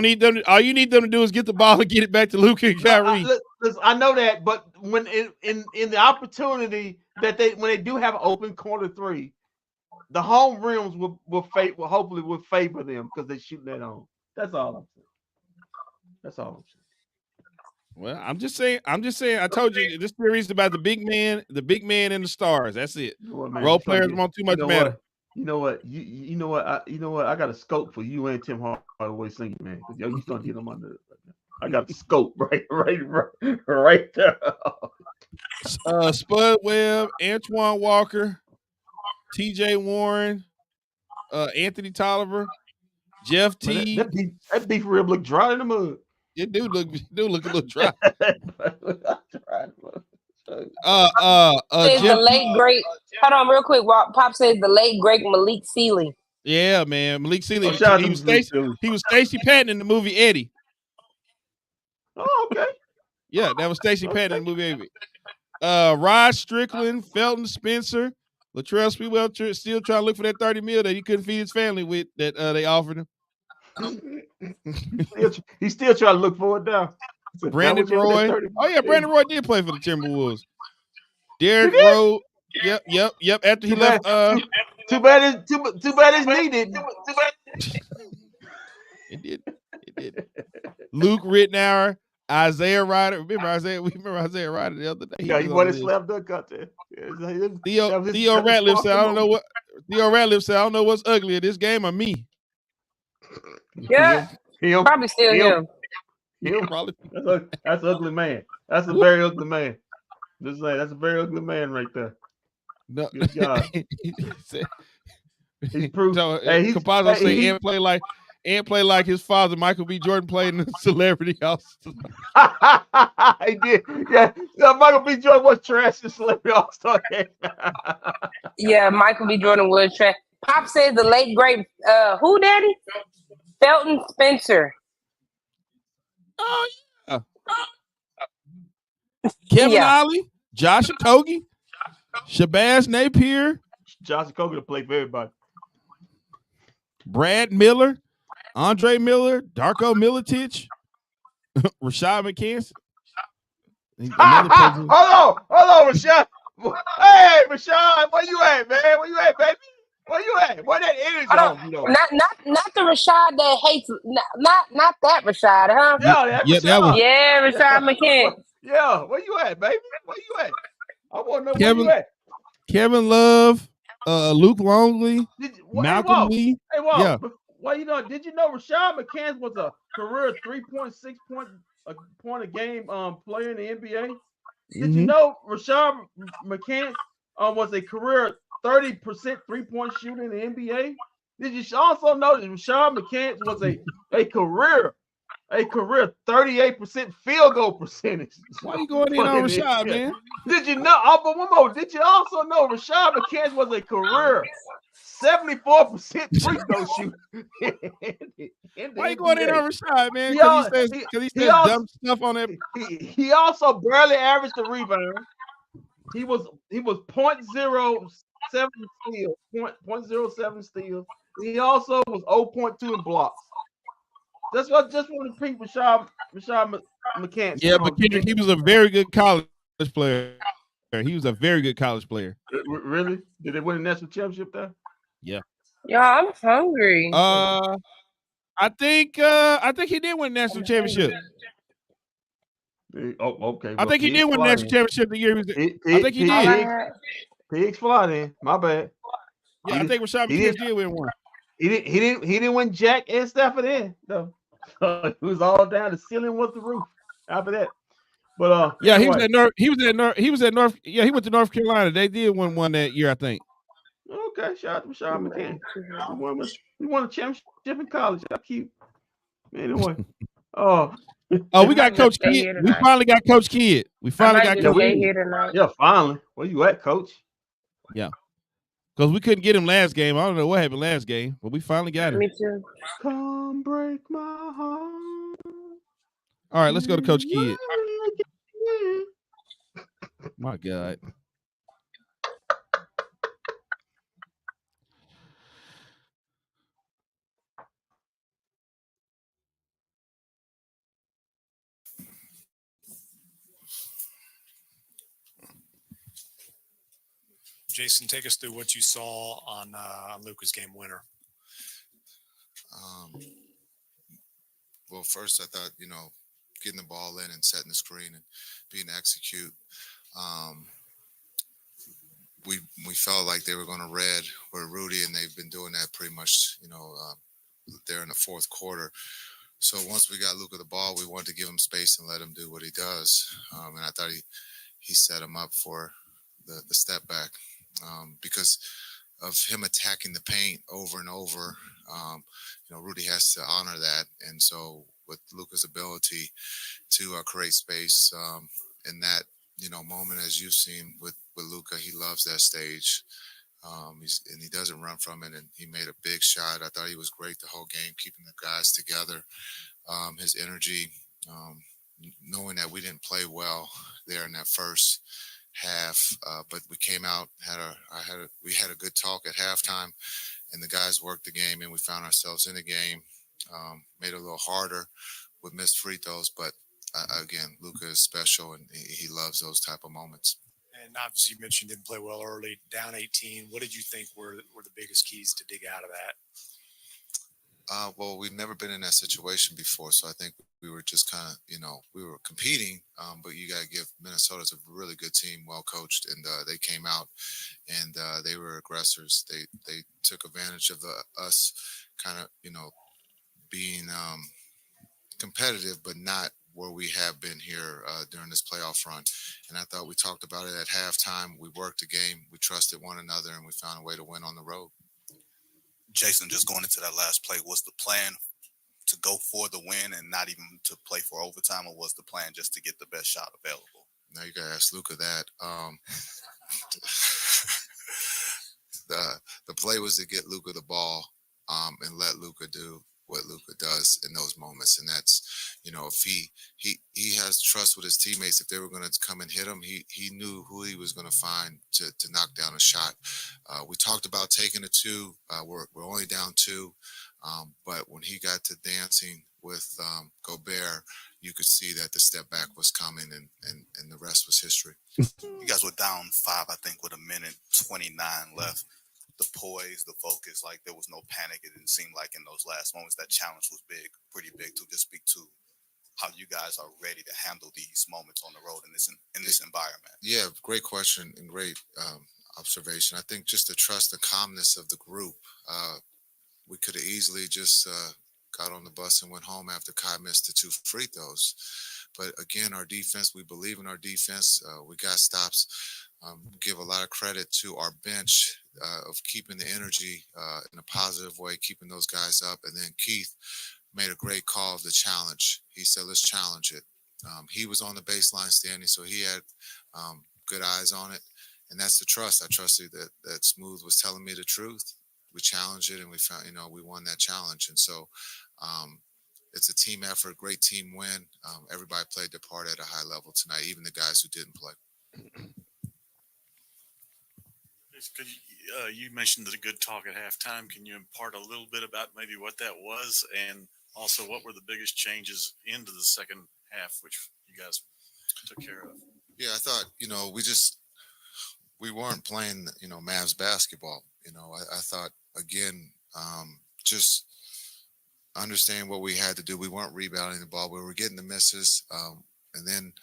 need them. All you need them to do is get the ball and get it back to Luka and Kyrie. Listen, I know that, but when in the opportunity that when they do have an open corner three, the home rims will hopefully favor them because they're shooting that home. That's all I'm saying. Well, I'm just saying. I told you this series is about the big man and the stars. That's it. Role players won't too much matter. You know what? I got a scope for you and Tim Hardaway singing, man. Because you starting to get them under. I got the scope right there. Spud Webb, Antoine Walker, T.J. Warren, Anthony Tolliver, Jeff T. That beef rib look dry in the mud. It do look a little dry. The late great. Hold on, real quick. Pop says the late great Malik Sealy. Yeah, man, Malik Sealy. He was Stacey Patton in the movie Eddie. Oh, okay. Yeah, that was Stacey Patton in the movie Eddie. Rod Strickland, Felton Spencer, Latrell Sprewell still trying to look for that $30 million that he couldn't feed his family with that they offered him. He's still trying to look for it now. Brandon Roy. Oh yeah, Brandon Roy did play for the Timberwolves. Derrick Rose. Yep. After he left, too bad his knee didn't. It did. Luke Rittenauer, Isaiah Ryder. We remember Isaiah Ryder the other day. Yeah, he won a slam dunk contest. Theo Ratliff said, "I don't know what." Theo Ratliff said, "I don't know what's uglier, this game or me." Yeah, probably still him. Probably. That's an ugly man. That's a very ugly man. Just saying, that's a very ugly man right there. No, good God. He's proved. So, Capazzo say and play like his father, Michael B. Jordan, played in the Celebrity House. He did. Yeah, Michael B. Jordan was trash in Celebrity All-Star game. Yeah, Michael B. Jordan was trash. Pop says the late great who, Daddy? Felton Spencer. Oh yeah. Kevin Ollie, Josh Okogie, Shabazz Napier. Josh Okogie to play for everybody. Brad Miller, Andre Miller, Darko Milicic, Rashad McCants. Hold on, Rashad. Hey, Rashad, where you at, man? Where you at, baby? Where you at? Where that energy on, you know? Not the Rashad that hates. Not that Rashad, huh? Yeah, that was. Yeah, Rashad McCants. Yeah, where you at, baby? Where you at? I want to know where you at. Kevin Love, Luke Longley, Malcolm Lee. Hey, Walt. Yeah. Well, did you know Rashad McCants was a career 3.6 point a game player in the NBA? Did you know Rashad McCants was a career 30% 3-point shooter in the NBA? Did you also know that Rashad McCants was a career 38% field goal percentage? Why are you going in on Rashad, man? Did you know? But one more. Did you also know Rashad McCants was a career 74% free throw shooter? Why you going in on Rashad, man? Because he says dumb stuff on it. He also barely averaged a rebound. He was 0.07 steals, 0.07 steals. He also was 0.2 in blocks. That's what just want to pick Rashad McCants. Yeah, but Kendrick, he was a very good college player. He was a very good college player. Really? Did they win a national championship there? Yeah. Yeah, I'm hungry. I think he did win a national championship. Okay. I think he did win the national championship the year he was there. I think he did. Pigs fly then. My bad. Yeah, I think Rashad McKinney did win one. He didn't win Jack and Stafford in though. So it was all down. The ceiling was the roof after that. But yeah, anyway. he was at North. Yeah, he went to North Carolina. They did win one that year, I think. Okay, shout out to Rashad McKinney. He won a championship in college. How cute. Anyway. We got Coach Kidd. We finally got Coach Kidd. We finally got Coach Kidd. Yeah, finally. Where you at, Coach? Yeah. Because we couldn't get him last game. I don't know what happened last game, but we finally got him. Me too. Come break my heart. All right, let's go to Coach Kidd. My God. Jason, take us through what you saw on Luka's game winner. Well, first I thought, getting the ball in and setting the screen and being execute. We felt like they were going to red with Rudy, and they've been doing that pretty much, there in the fourth quarter. So once we got Luka the ball, we wanted to give him space and let him do what he does. And I thought he set him up for the step back because of him attacking the paint over and over. Rudy has to honor that. And so with Luka's ability to create space in that, moment, as you've seen with Luka, he loves that stage. And he doesn't run from it. And he made a big shot. I thought he was great the whole game, keeping the guys together. His energy, knowing that we didn't play well there in that first half, but we came out, we had a good talk at halftime, and the guys worked the game, and we found ourselves in the game. Made it a little harder with missed free throws, but again, Luka is special, and he loves those type of moments. And obviously, you mentioned didn't play well early, down 18. What did you think were the biggest keys to dig out of that? Well, we've never been in that situation before, so I think we were just kind of, we were competing, but you got to give Minnesota's a really good team, well coached, and they came out and they were aggressors. They took advantage of us kind of, being competitive, but not where we have been here during this playoff run. And I thought we talked about it at halftime. We worked the game, we trusted one another, and we found a way to win on the road. Jason, just going into that last play, was the plan to go for the win and not even to play for overtime, or was the plan just to get the best shot available? Now you got to ask Luka that. The play was to get Luka the ball and let Luka do what Luka does in those moments. And that's, if he has trust with his teammates, if they were going to come and hit him, he knew who he was going to find to knock down a shot. We talked about taking a two. We're only down two. But when he got to dancing with Gobert, you could see that the step back was coming, and the rest was history. You guys were down 5, I think, with 1:29 left. The poise, the focus, like there was no panic. It didn't seem like in those last moments that challenge was pretty big. To just speak to how you guys are ready to handle these moments on the road in this environment. Yeah, great question and great observation. I think just the trust, the calmness of the group. We could have easily just got on the bus and went home after Kai missed the 2 free throws. But again, our defense, we believe in our defense. We got stops. Give a lot of credit to our bench of keeping the energy in a positive way, keeping those guys up. And then Keith made a great call of the challenge. He said, let's challenge it. He was on the baseline standing, so he had good eyes on it. And that's the trust. I trusted that Smooth was telling me the truth. We challenged it, and we found, we won that challenge. And so it's a team effort, great team win. Everybody played their part at a high level tonight, even the guys who didn't play. You mentioned the good talk at halftime. Can you impart a little bit about maybe what that was, and also what were the biggest changes into the second half, which you guys took care of? Yeah, I thought, we weren't playing, Mavs basketball. I thought, again, just understand what we had to do. We weren't rebounding the ball. We were getting the misses. And then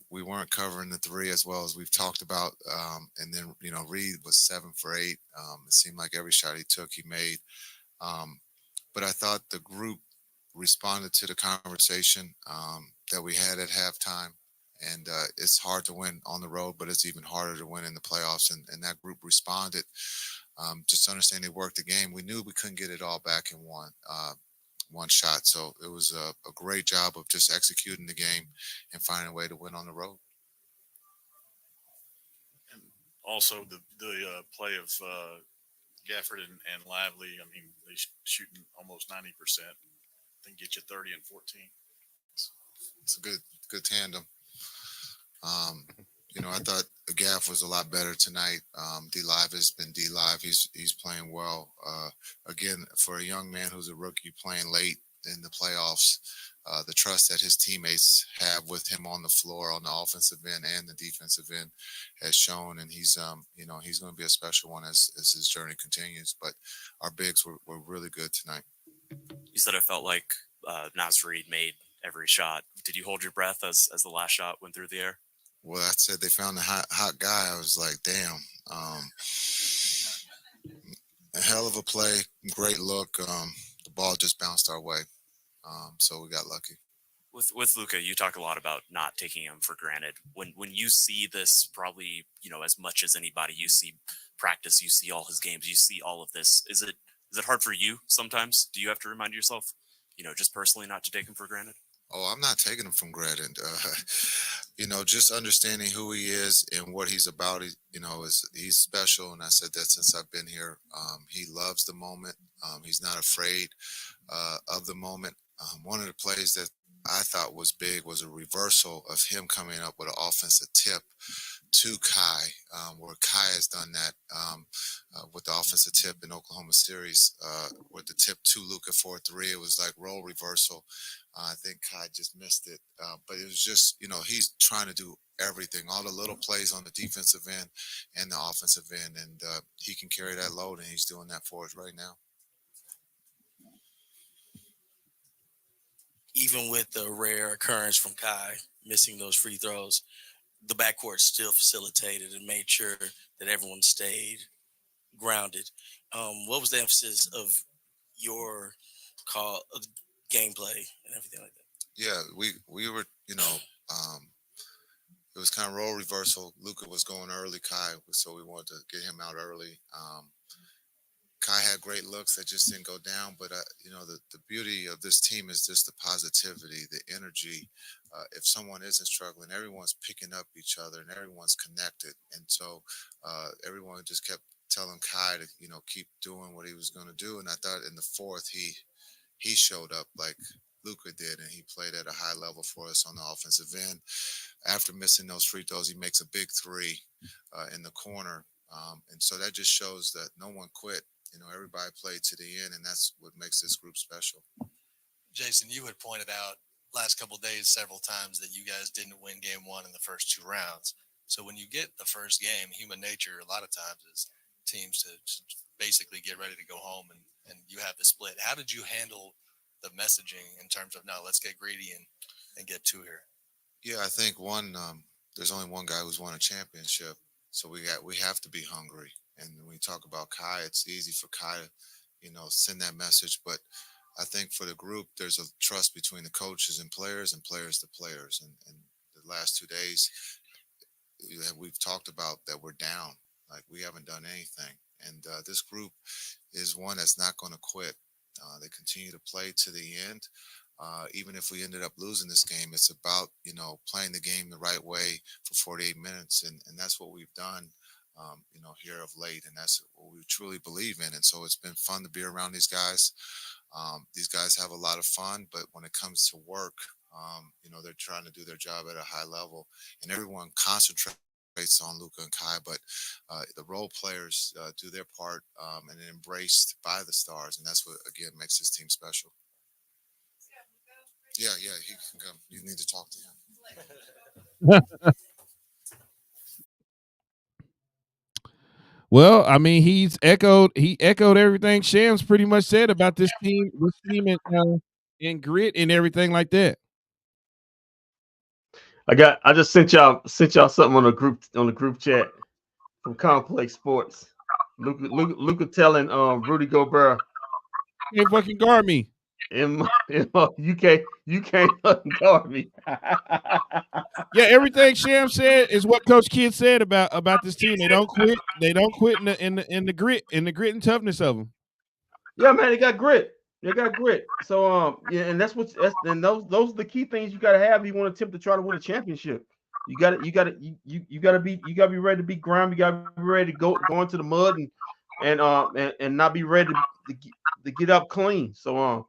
we weren't covering the three as well as we've talked about. And then, Reed was 7 for 8. It seemed like every shot he took, he made. But I thought the group responded to the conversation that we had at halftime. And it's hard to win on the road, but it's even harder to win in the playoffs. And that group responded. Just to understand they worked the game. We knew we couldn't get it all back in one shot. So it was a great job of just executing the game and finding a way to win on the road. And also the play of Gafford and Lively. I mean, they shooting almost 90%. I think get you 30 and 14. It's a good tandem. I thought Gaff was a lot better tonight. D-Live has been D-Live. He's playing well. Again, for a young man who's a rookie playing late in the playoffs, the trust that his teammates have with him on the floor, on the offensive end and the defensive end, has shown. And he's going to be a special one as his journey continues. But our bigs were really good tonight. You said it felt like Naz Reid made every shot. Did you hold your breath as the last shot went through the air? Well, I said they found a hot guy. I was like, damn. A hell of a play, great look. The ball just bounced our way, so we got lucky. With Luka, you talk a lot about not taking him for granted. When you see this, probably as much as anybody, you see practice, you see all his games, you see all of this. Is it hard for you sometimes? Do you have to remind yourself, just personally, not to take him for granted? Oh, I'm not taking him from granted. Just understanding who he is and what he's about. He's special, and I said that since I've been here. He loves the moment. He's not afraid of the moment. One of the plays that I thought was big was a reversal of him coming up with an offensive tip to Kai, where Kai has done that with the offensive tip in Oklahoma series, with the tip to Luka for 3. It was like role reversal. I think Kai just missed it, but it was just, he's trying to do everything, all the little plays on the defensive end and the offensive end, and he can carry that load, and he's doing that for us right now. Even with the rare occurrence from Kai missing those free throws, the backcourt still facilitated and made sure that everyone stayed grounded. What was the emphasis of your call of gameplay and everything like that? Yeah, we were, it was kind of role reversal. Luka was going early, Kai, so we wanted to get him out early. Kai had great looks that just didn't go down, but the beauty of this team is just the positivity, the energy. If someone isn't struggling, everyone's picking up each other and everyone's connected. And so everyone just kept telling Kai to, keep doing what he was going to do. And I thought in the fourth, he showed up like Luka did, and he played at a high level for us on the offensive end. After missing those free throws, he makes a big 3 in the corner. And so that just shows that no one quit. Everybody played to the end, and that's what makes this group special. Jason, you had pointed out last couple of days several times that you guys didn't win game 1 in the first 2 rounds. So when you get the first game, human nature a lot of times is teams to basically get ready to go home, and you have the split. How did you handle the messaging in terms of, no, let's get greedy and get 2 here? Yeah, I think there's only one guy who's won a championship, so we have to be hungry. And when we talk about Kai, it's easy for Kai to, send that message. But I think for the group, there's a trust between the coaches and players to players. And the last 2 days, we've talked about that we're down. Like, we haven't done anything. And this group is one that's not going to quit. They continue to play to the end. Even if we ended up losing this game, it's about, playing the game the right way for 48 minutes. And that's what we've done. Here of late, and that's what we truly believe in. And so it's been fun to be around these guys. These guys have a lot of fun, but when it comes to work, they're trying to do their job at a high level, and everyone concentrates on Luka and Kai, but the role players do their part and embraced by the stars, and that's what, again, makes this team special. Yeah, he can come. You need to talk to him. Well, I mean, he echoed everything Shams pretty much said about this team and grit and everything like that. I just sent y'all something on the group chat from Complex Sports. Luka telling Rudy Gobert, You can't fucking guard me. you can't fucking guard me. Yeah, everything Sham said is what Coach Kidd said about this team. They don't quit. They don't quit in the grit and toughness of them. Yeah, man, they got grit. They got grit. So yeah, and those are the key things you got to have if you want to attempt to try to win a championship. You got to be ready to be ground. You got to be ready to go into the mud and not be ready to get up clean. So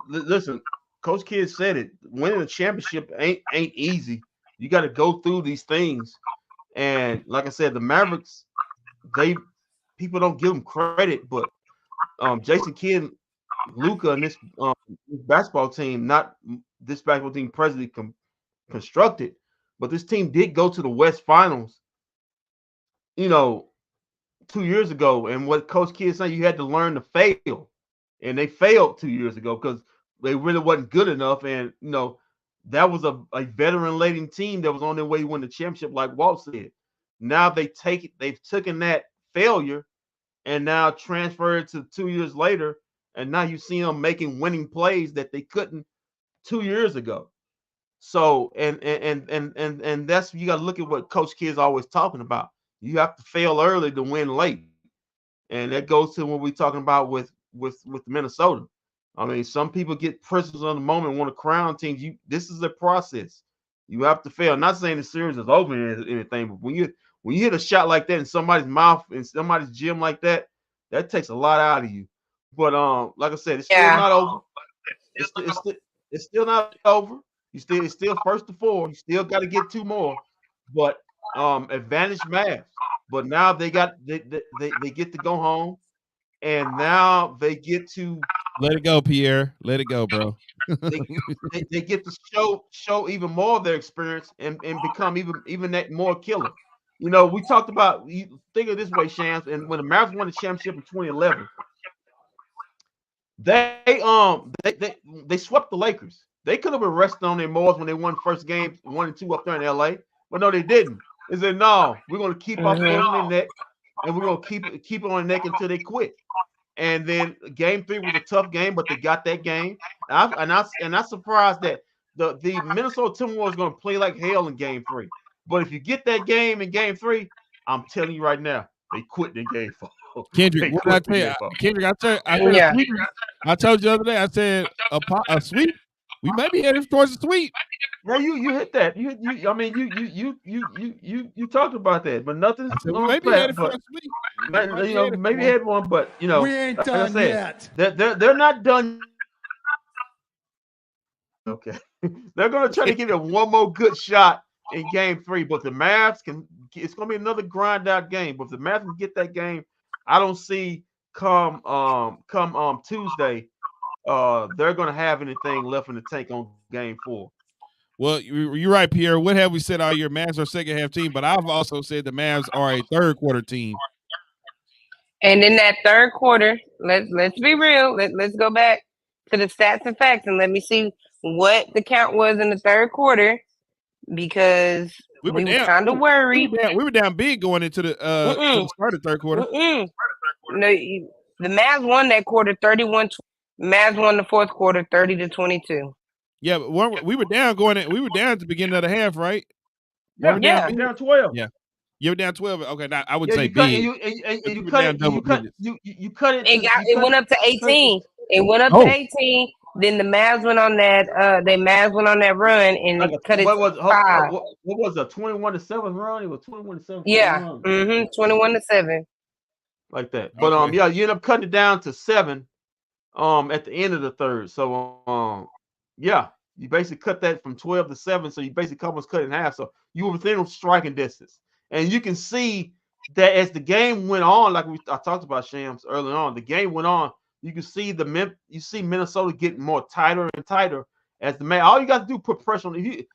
listen, Coach Kidd said it. Winning a championship ain't easy. You got to go through these things. And like I said, the Mavericks, people don't give them credit, but Jason Kidd, Luka, and this basketball team, not this basketball team presently constructed, but this team did go to the West Finals, 2 years ago. And what Coach Kidd said, you had to learn to fail, and they failed 2 years ago because they really wasn't good enough. And that was a veteran laden team that was on their way to win the championship, like Walt said. Now they've taken that failure and now transferred to 2 years later, and now you see them making winning plays that they couldn't 2 years ago. So and that's, you got to look at what Coach Kidd's always talking about. You have to fail early to win late, and that goes to what we're talking about with Minnesota. I mean, some people get prisoners of the moment, want to crown teams. This is a process. You have to fail. I'm not saying the series is over or anything, but when you hit a shot like that in somebody's mouth, in somebody's gym like that, that takes a lot out of you. But like I said, it's still not over. It's still not over. It's still first to four. You still got to get two more. But advantage Mavs. But now they get to go home, and now they get to let it go, Pierre. Let it go, bro. they get to show even more of their experience and become even that more killer. We talked about, you think of it this way, Shams, and when the Mavs won the championship in 2011, they swept the Lakers. They could have been resting on their morals when they won first game 1 and 2 up there in LA, but no, they didn't. They said, no, we're going to keep our foot on their neck, and we're going to keep it on their neck until they quit. And then game 3 was a tough game, but they got that game. And I'm surprised that the Minnesota Timberwolves going to play like hell in game 3. But if you get that game in game 3, I'm telling you right now, they quit in game 4. Kendrick, what did I tell you? Kendrick, I told you the other day, I said a sweep. We may be headed towards a sweep. No, you hit that. You talked about that, but nothing's maybe headed for a sweep. Maybe had one, but we ain't done yet. They're not done. Okay, they're gonna try to give it one more good shot in game 3, but the Mavs it's gonna be another grind out game. But if the Mavs can get that game, I don't see come Tuesday, they're gonna have anything left in the tank on game 4. Well, you're right, Pierre. What have we said all year? Mavs are second half team, but I've also said the Mavs are a third quarter team. And in that third quarter, let's be real. Let's go back to the stats and facts and let me see what the count was in the third quarter, because we were kind of worried. We were down big going into the start of the third quarter. No, the Mavs won that quarter 31-20. Mavs won the fourth quarter 30-22. Yeah, but we were down we were down at the beginning of the half, right? Yeah, down 12. Yeah. You were down 12. Okay, now I would say you big. You cut it. It went up to 18. It went up to 18. Then the Mavs went on that. Mavs went on that run and cut it to 5. What was a 21-7 run? It was 21-7. Yeah, 21-7. Like that. But you end up cutting it down to 7. At the end of the third. So you basically cut that from 12 to 7. So you basically almost cut it in half. So you were within striking distance. And you can see that as the game went on, like I talked about Shams early on, the game went on. You can see Minnesota getting more tighter and tighter as the man. All you got to do put pressure on. If you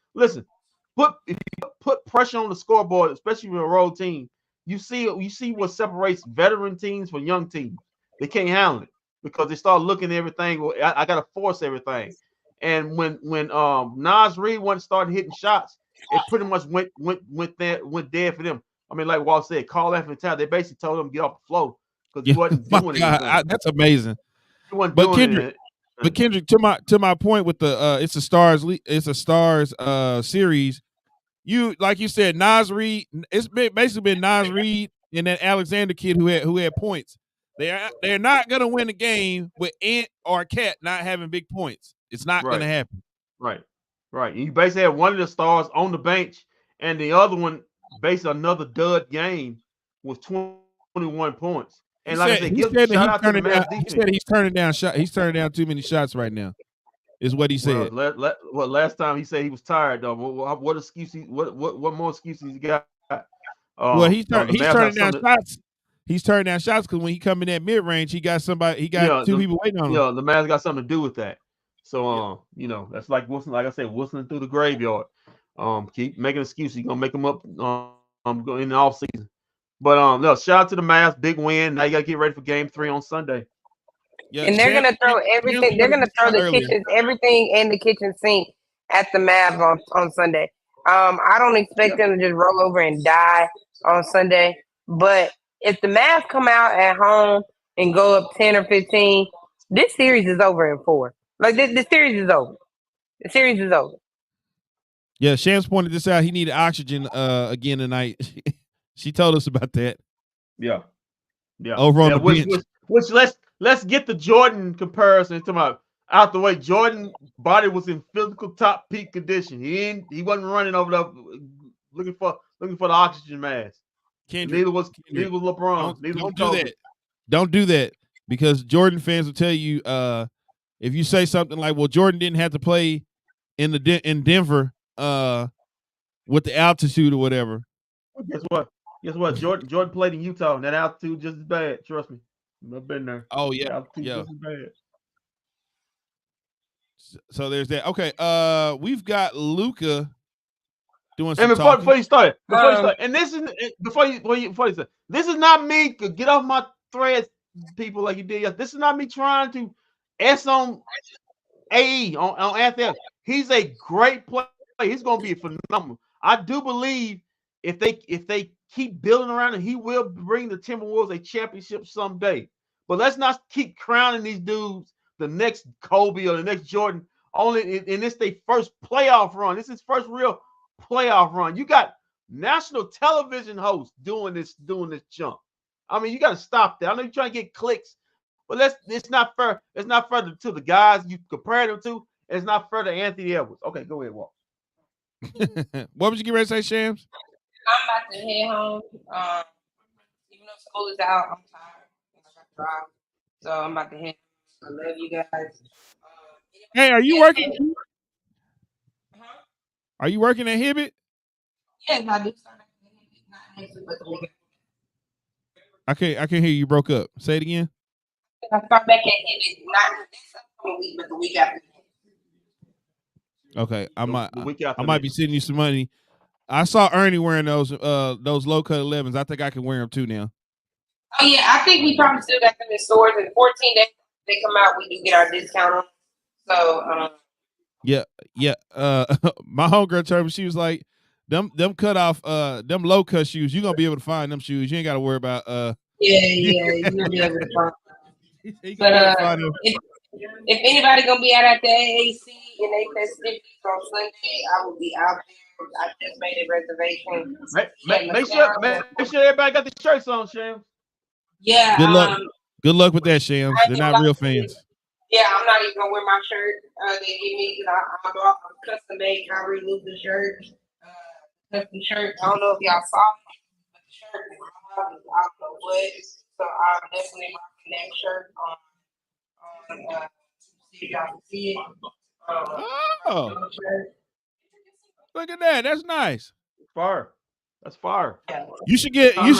put pressure on the scoreboard, especially with a road team, you see what separates veteran teams from young teams. They can't handle it because they start looking at everything. Well, I got to force everything. And when Nas Reed wasn't started hitting shots, it pretty much went dead for them. I mean, like Walt said, call that for the time. They basically told him to get off the floor because he wasn't My doing God, anything. that's amazing. He wasn't But doing Kendrick, it. but Kendrick, to my point with the it's a stars series. You like you said, Nas Reed. It's basically been Nas Reed and that Alexander kid who had points. They're not gonna win a game with Ant or Cat not having big points. It's not gonna happen. Right. You basically had one of the stars on the bench, and the other one based another dud game with 21 points. And like I said, give shout out to the Mavs defense. He said he's turning down He's turning down too many shots right now. Is what he said. Well, last time he said he was tired though. What excuse? What more excuses he got? Well, he's turning down shots. He's turning down shots because when he come in that mid range, he got two people waiting on him. Yeah, the Mavs got something to do with that. So that's like Wilson. Like I said, Wilson through the graveyard. Keep making excuses. You're gonna make them up in the off season. But no, shout out to the Mavs, big win. Now you gotta get ready for Game 3 on Sunday. Yeah, and they're gonna throw everything. They're gonna throw everything in the kitchen sink at the Mavs on Sunday. I don't expect them to just roll over and die on Sunday. But if the Mavs come out at home and go up 10 or 15, this series is over in 4. Like the series is over. The series is over. Yeah, Shams pointed this out. He needed oxygen again tonight. She told us about that. Yeah. Over on the bench. Which let's get the Jordan comparison to my out the way. Jordan body was in physical top peak condition. He wasn't running over there looking for the oxygen mask. Neither was LeBron. Don't do that. Don't do that because Jordan fans will tell you if you say something like, "Well, Jordan didn't have to play in Denver with the altitude or whatever." Guess what? Jordan played in Utah, and that altitude just as bad. Trust me, I've been there. Oh yeah, altitude just as bad. So there's that. Okay, we've got Luka doing some talking. Before you start, and this is before you start, this is not me. Get off my threads, people, like you did yesterday. This is not me trying to S on AE on Anthony. He's a great player. He's going to be phenomenal. I do believe if they keep building around him, he will bring the Timberwolves a championship someday. But let's not keep crowning these dudes the next Kobe or the next Jordan. Only in this their first playoff run. This is first real playoff run. You got national television hosts doing this jump. I mean, you got to stop that. I know you're trying to get clicks, but it's not fair. It's not fair to the guys you compare them to. It's not fair to Anthony Edwards. Okay, go ahead, Walt. What would you get ready to say, Shams? I'm about to head home. Even though school is out, I'm tired. I got to drive. So I'm about to head home. I love you guys. Hey, are you working? Are you working at Hibbett? Yes, I do. Not next week, but the weekend. I can't hear you. Broke up. Say it again. I start back at Hibbett not this upcoming week, but the week after. Okay, I might be sending you some money. I saw Ernie wearing those low cut 11s. I think I can wear them too now. Oh yeah, I think we probably still got them in stores. In 14 days they come out, we do get our discount on. So yeah. My homegirl told me, she was like, them cut off them low cut shoes. You're gonna be able to find them shoes. You ain't got to worry about yeah, you're gonna be able to find them. But if anybody gonna be out at the AAC and they festivities on Sunday, I will be out there. I just made a reservation. Make sure everybody got the shirts on, Shams. Yeah. Good luck with that, Shams. They're not real fans. Yeah, I'm not even gonna wear my shirt. They give me because I bought a custom made Kyrie Luka shirt. Custom shirt. I don't know if y'all saw it, but the shirt I don't know what. So I'm definitely rocking that shirt on see if y'all can see it. Look at that. That's nice. Fire. That's fire. You should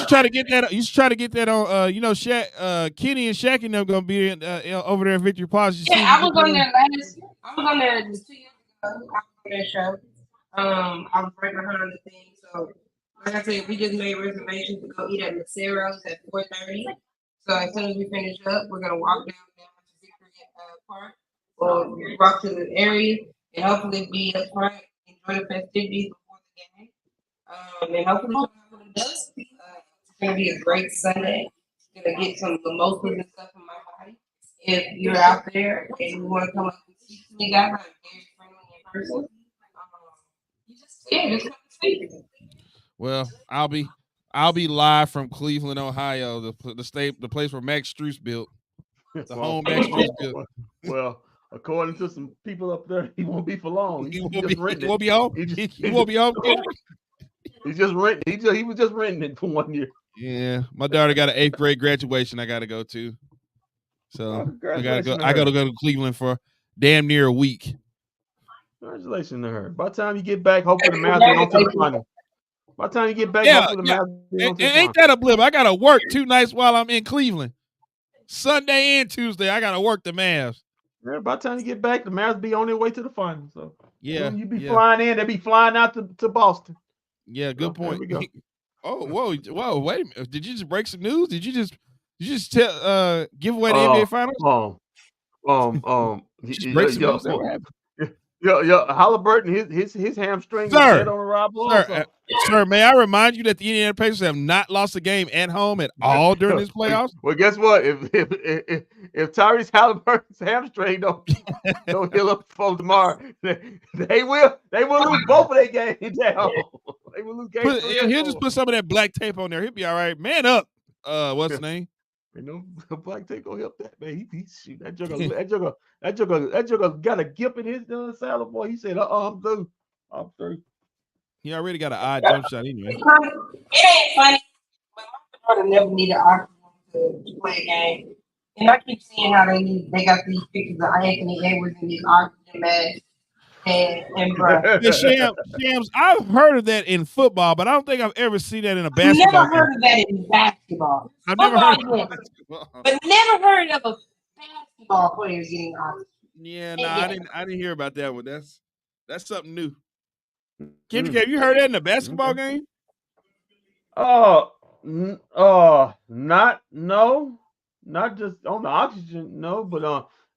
try to get that. You should try to get that on. Shaq, Kenny and Shaq and them gonna be over there in Victory Plaza. Yeah, I was on there 2 years ago. I was on that show. I was right behind the thing. So, like I said, we just made reservations to go eat at Macero's at 4:30. So as soon as we finish up, we're gonna walk down to Victory Park or rock to the area, and hopefully be up front, enjoy the festivities before the game. And hopefully come out with a dust. It's gonna be a great Sunday. Gonna get some mimosas and stuff in my body. If you're out there and you want to come up and speak to me, guys, I'm very friendly in person. Yeah, just come and speak. Well, I'll be live from Cleveland, Ohio, the place where Max Struess built, the home Max Struess built. Well, according to some people up there, he won't be for long. He won't be home. He won't be home. He's just renting. He was just renting it for 1 year. Yeah, my daughter got an 8th grade graduation. I got to go to, so I got to go. I got to go to Cleveland for damn near a week. Congratulations to her. By the time you get back, hopefully the Mavs get on to the final. By the time you get back, hopefully the Mavs get on to the final. Ain't that a blip? I got to work 2 nights while I'm in Cleveland. Sunday and Tuesday, I got to work the Mavs. Yeah, by the time you get back, the Mavs be on their way to the final. So yeah, you be flying in, they be flying out to Boston. Yeah, good point. Oh, whoa! Wait a minute. Did you just break some news? Did you just tell give away the NBA Finals? Break some news. Yeah, Halliburton, his hamstring is dead on the Rob Blow. Sir, may I remind you that the Indiana Pacers have not lost a game at home at all during this playoffs? Well, guess what? If Tyrese Halliburton's hamstring don't heal up before tomorrow, they will lose both of their games down. They will lose games. He'll just put some of that black tape on there. He'll be all right. Man up. What's his name? You know, black tape gonna help that man. He shoot that jugger got a gip in his salad, boy. He said, I'm through. I'm through. He already got an odd jump shot anyway. It ain't funny, but my daughter never needed oxygen to play a game. And I keep seeing how they got these pictures of Anthony Edwards in these oxygen masks. And bro. Shams, I've heard of that in football, but I don't think I've ever seen that in a basketball. Never heard of that in basketball. I've never heard of that. But never heard of a basketball player getting oxygen. Yeah, no, I didn't hear about that one. That's something new. Kenny, have you heard that in a basketball game? Not just on the oxygen, no, but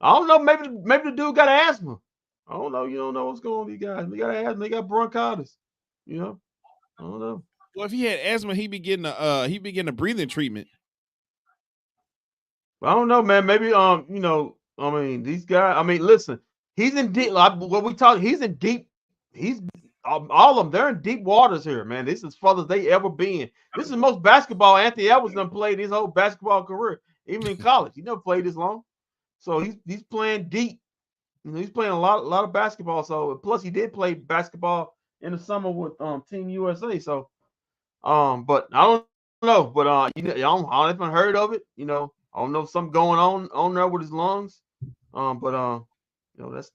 I don't know. Maybe the dude got asthma. I don't know. You don't know what's going on with these guys. They got asthma. They got bronchitis. You know, I don't know. Well, if he had asthma, he'd be getting a breathing treatment. I don't know, man. Maybe these guys. I mean, listen, he's in deep. What we talk, he's in deep. He's all of them. They're in deep waters here, man. This is as far as they ever been. This is the most basketball Anthony Edwards done played his whole basketball career, even in college. He never played this long, so he's playing deep. You know, he's playing a lot of basketball. So plus he did play basketball in the summer with Team USA. So but I don't know. But I don't even heard of it. You know, I don't know if something going on there with his lungs. But that's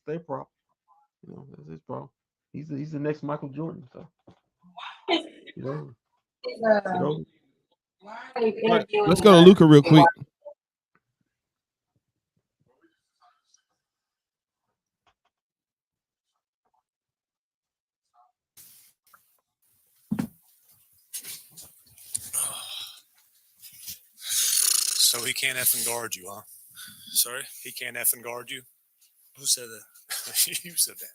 their problem. You know, that's his problem. He's the next Michael Jordan. So let's go to Luka real quick. So he can't effing guard you, huh? Sorry? He can't effing guard you? Who said that? You said that.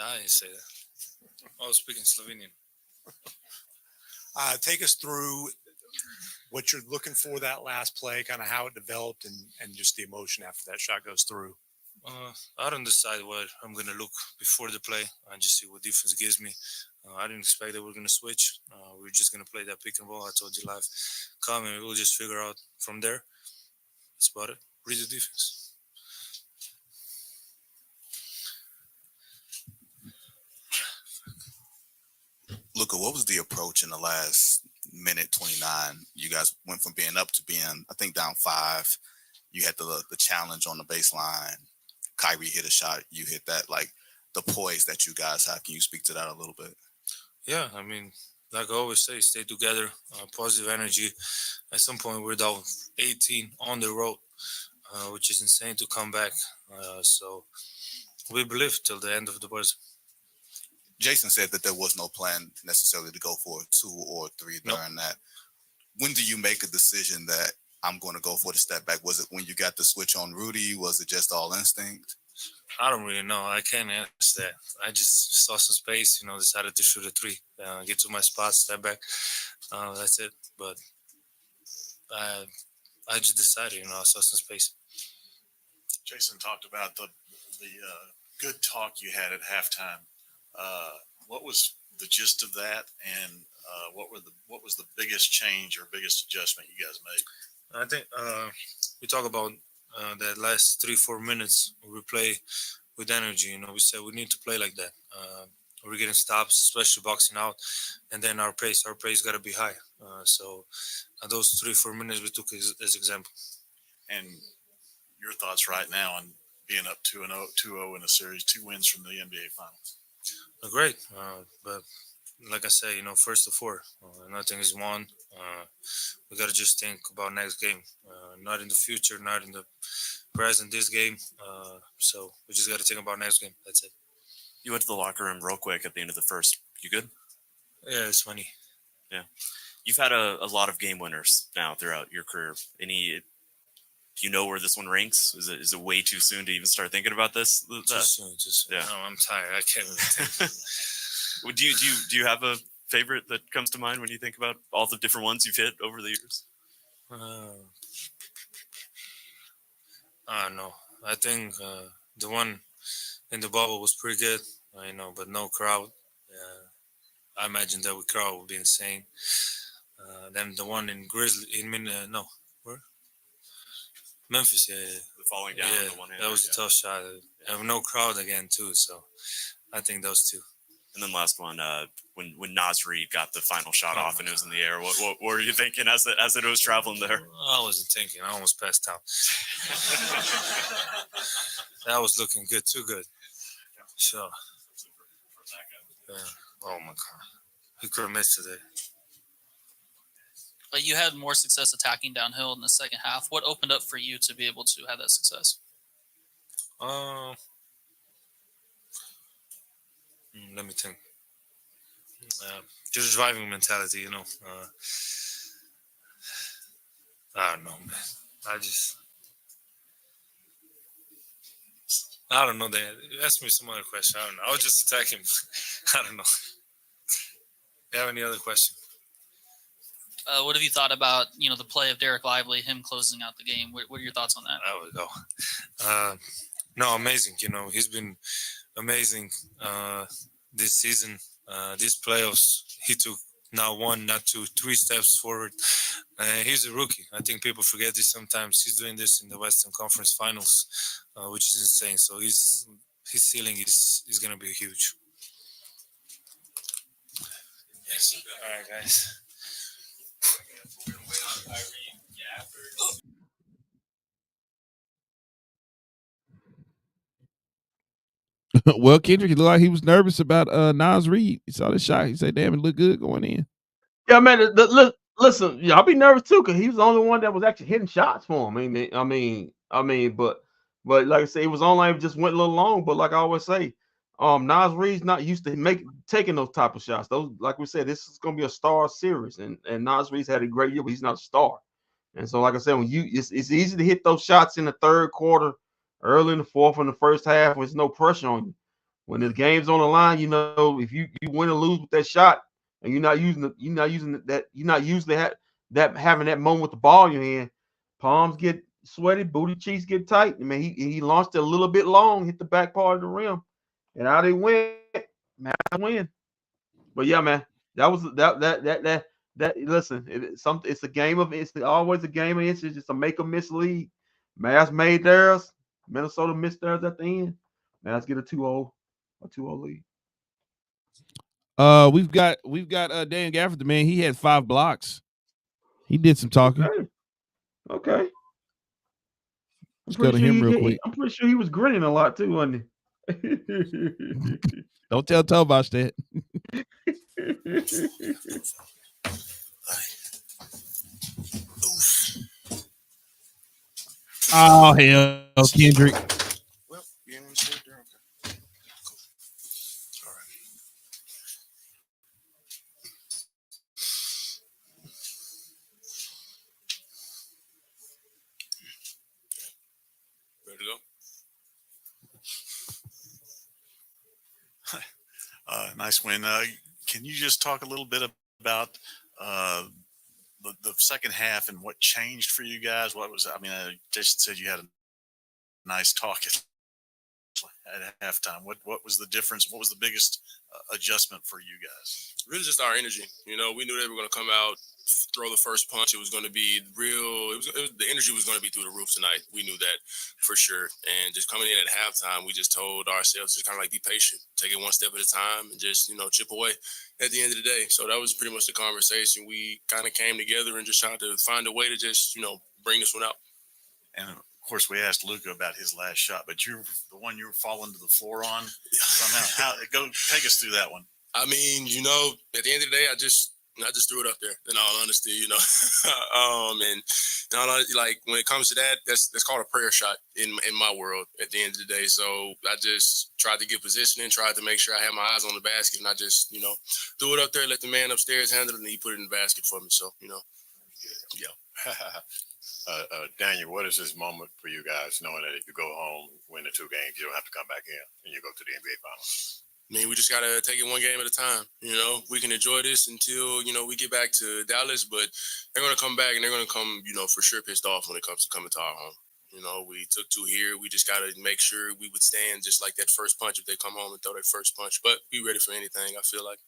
I didn't say that. I was speaking Slovenian. Take us through what you're looking for that last play, kind of how it developed, and just the emotion after that shot goes through. I don't decide what I'm going to look before the play. I just see what defense gives me. I didn't expect that we're going to switch. We're just going to play that pick and roll. I told you live. Come and we'll just figure out from there. That's about it. Read the defense. Luka, what was the approach in the last minute 29? You guys went from being up to being, I think, down 5. You had the challenge on the baseline. Kyrie hit a shot. You hit that. Like, the poise that you guys have. Can you speak to that a little bit? Yeah, I mean, like I always say, stay together, positive energy. At some point, we're down 18 on the road, which is insane to come back. So we believe till the end of the buzz. Jason said that there was no plan necessarily to go for a 2 or 3 during that. When do you make a decision that I'm going to go for the step back? Was it when you got the switch on Rudy? Was it just all instinct? I don't really know. I can't answer that. I just saw some space, decided to shoot a three, get to my spot, step back. That's it. But I just decided, I saw some space. Jason talked about the good talk you had at halftime. What was the gist of that, and what was the biggest change or biggest adjustment you guys made? I think we talk about that last 3-4 minutes. We play with energy. We said we need to play like that. We're getting stops, especially boxing out, and then our pace got to be high. So those 3-4 minutes we took as example. And your thoughts right now on being up 2-0 in a series, 2 wins from the NBA Finals? Great, but like I said, first to 4, nothing is won. We got to just think about next game, not in the future, not in the present, this game. So we just got to think about next game. That's it. You went to the locker room real quick at the end of the first. You good? Yeah, it's funny. Yeah. You've had a lot of game winners now throughout your career. Do you know where this one ranks? Is it way too soon to even start thinking about this? Too soon. Yeah. No, I'm tired. I can't even think. Do you have a favorite that comes to mind when you think about all the different ones you've hit over the years? I don't know. I think the one in the bubble was pretty good, but no crowd. I imagine that crowd would be insane. Then the one in Memphis, yeah. The falling down. Yeah, the one that was a tough shot. Have no crowd again too, so I think those two. And then last one, when Naz Reid got the final shot off and it was in the air, what were you thinking as it was traveling there? I wasn't thinking. I almost passed out. That was looking good, too good. Sure. Yeah. Oh my God, he could have missed today. But you had more success attacking downhill in the second half. What opened up for you to be able to have that success? Let me think. Just driving mentality, I don't know, man. I don't know that. Ask me some other question. I don't know. I was just attacking. I don't know. You have any other question? What have you thought about, the play of Derek Lively, him closing out the game? What are your thoughts on that? There we go. No, amazing. He's been amazing this season. These playoffs, he took not 1, not 2, 3 steps forward. He's a rookie. I think people forget this sometimes. He's doing this in the Western Conference Finals, which is insane. So his ceiling is going to be huge. Yes. All right, guys. Well, Kendrick, it looked like he was nervous about Naz Reid. He saw the shot. He said, "Damn, it looked good going in." Yeah, man. Listen, y'all be nervous too, because he was the only one that was actually hitting shots for him. But like I say, it was online, just went a little long. But like I always say, Naz Reid's not used to taking those type of shots. Those, like we said, this is gonna be a star series, and Naz Reid's had a great year, but he's not a star. And so, like I said, it's easy to hit those shots in the third quarter, early in the fourth, in the first half, with no pressure on you. When the game's on the line, if you win or lose with that shot, and you're not using having that moment with the ball in your hand, palms get sweaty, booty cheeks get tight. I mean, he launched it a little bit long, hit the back part of the rim, and out they went. Mavs win. But yeah, man, that was that. Listen, it's a game of always a game of inches. It's a make or miss league. Mavs made theirs. Minnesota missed theirs at the end. Mavs get a 2-0 lead. We've got Dan Gafford, man. He had 5 blocks. He did some talking. Okay. Let's go to him real quick. I'm pretty sure he was grinning a lot too, wasn't he? Don't tell Tobash that. Oh hell, Kendrick. Well, you ain't stay there. Okay. Cool. All right. Nice win. Can you just talk a little bit about the second half and what changed for you guys? What was, I mean, Jason said you had a nice talk at halftime. What was the difference? What was the biggest adjustment for you guys? Really just our energy. You know, we knew they were going to come out, throw the first punch. It was going to be real. The energy was going to be through the roof tonight. We knew that for sure. And just coming in at halftime, we just told ourselves to kind of like be patient, take it one step at a time, and just, you know, chip away at the end of the day. So that was pretty much the conversation. We kind of came together and just tried to find a way to just, you know, bring this one out. And of course, we asked Luka about his last shot, but you're the one you were falling to the floor on somehow. Take us through that one. I mean, you know, at the end of the day, I just threw it up there. In all honesty, you know, and in all honesty, like when it comes to that, that's called a prayer shot in my world. At the end of the day, so I just tried to get positioning, tried to make sure I had my eyes on the basket, and I just, you know, threw it up there, let the man upstairs handle it, and he put it in the basket for me. So, you know, yeah. Daniel, what is this moment for you guys, knowing that if you go home, win the 2 games, you don't have to come back in and you go to the NBA Finals? I mean, we just got to take it one game at a time. You know, we can enjoy this until, you know, we get back to Dallas, but they're going to come back and they're going to come, you know, for sure pissed off when it comes to coming to our home. You know, we took 2 here. We just got to make sure we would stand just like that first punch if they come home and throw that first punch. But be ready for anything, I feel like.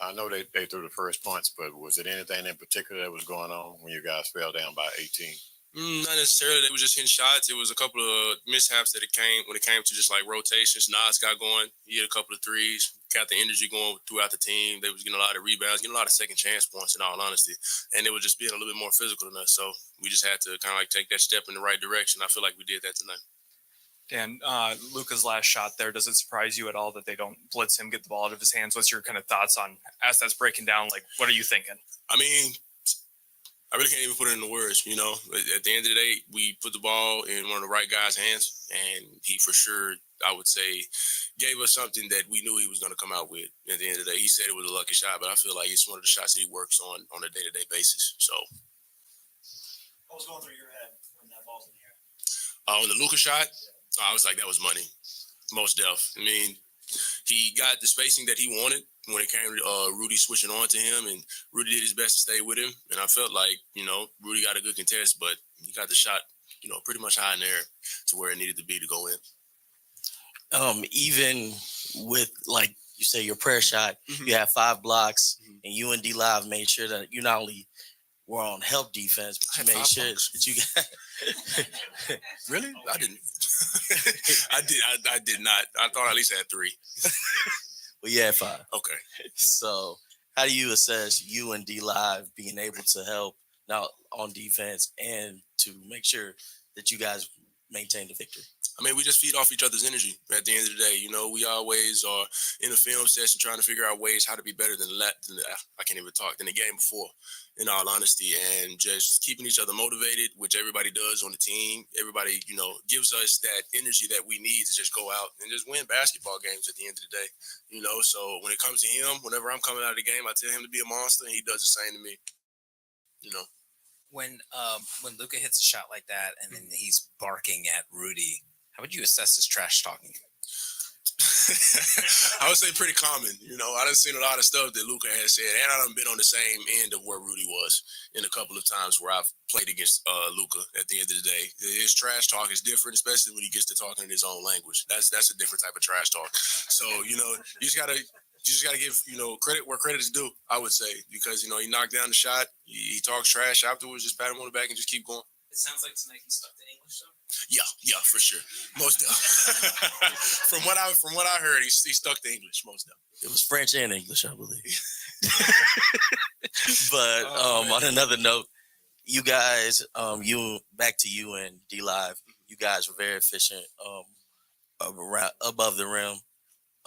I know they threw the first punch, but was it anything in particular that was going on when you guys fell down by 18? Not necessarily. They were just hitting shots. It was a couple of mishaps when it came to just like rotations. Nas got going. He hit a couple of threes, got the energy going throughout the team. They was getting a lot of rebounds, getting a lot of second chance points in all honesty. And it was just being a little bit more physical than us. So we just had to kind of like take that step in the right direction. I feel like we did that tonight. Dan, Luka's last shot there, does it surprise you at all that they don't blitz him, get the ball out of his hands? What's your kind of thoughts on, as that's breaking down, like, what are you thinking? I mean, I really can't even put it into words, you know. At the end of the day, we put the ball in one of the right guys' hands, and he for sure, I would say, gave us something that we knew he was going to come out with. At the end of the day, he said it was a lucky shot, but I feel like it's one of the shots that he works on a day-to-day basis. So, what was going through your head when that ball's in the air? On the Luka shot, I was like, that was money, most def. I mean, he got the spacing that he wanted when it came to Rudy switching on to him, and Rudy did his best to stay with him. And I felt like, you know, Rudy got a good contest, but he got the shot, you know, pretty much high in there to where it needed to be to go in. Even with, like you say, your prayer shot, you had 5 blocks, and you and D-Live made sure that you not only were on help defense, but you made sure that you got. Really? I didn't. I did not. I thought I at least had 3. Well, you had 5. Okay. So how do you assess you and D-Live being able to help now on defense and to make sure that you guys maintain the victory? I mean, we just feed off each other's energy at the end of the day. You know, we always are in a film session trying to figure out ways how to be better than I can't even talk, than the game before, in all honesty, and just keeping each other motivated, which everybody does on the team. Everybody, you know, gives us that energy that we need to just go out and just win basketball games at the end of the day. You know, so when it comes to him, whenever I'm coming out of the game, I tell him to be a monster, and he does the same to me. You know. When Luka hits a shot like that and then he's barking at Rudy, how would you assess his trash talking? I would say pretty common. You know, I done seen a lot of stuff that Luka has said, and I done been on the same end of where Rudy was in a couple of times where I've played against Luka. At the end of the day, his trash talk is different, especially when he gets to talking in his own language. That's a different type of trash talk. So, you know, you just gotta give, you know, credit where credit is due, I would say, because, you know, he knocked down the shot, he talks trash afterwards, just pat him on the back and just keep going. It sounds like tonight he stuck to English, though. Yeah, for sure. Most definitely. From what I heard, he stuck to English, most definitely. It was French and English, I believe. But on another note, you guys, back to you and D-Live, you guys were very efficient above the rim.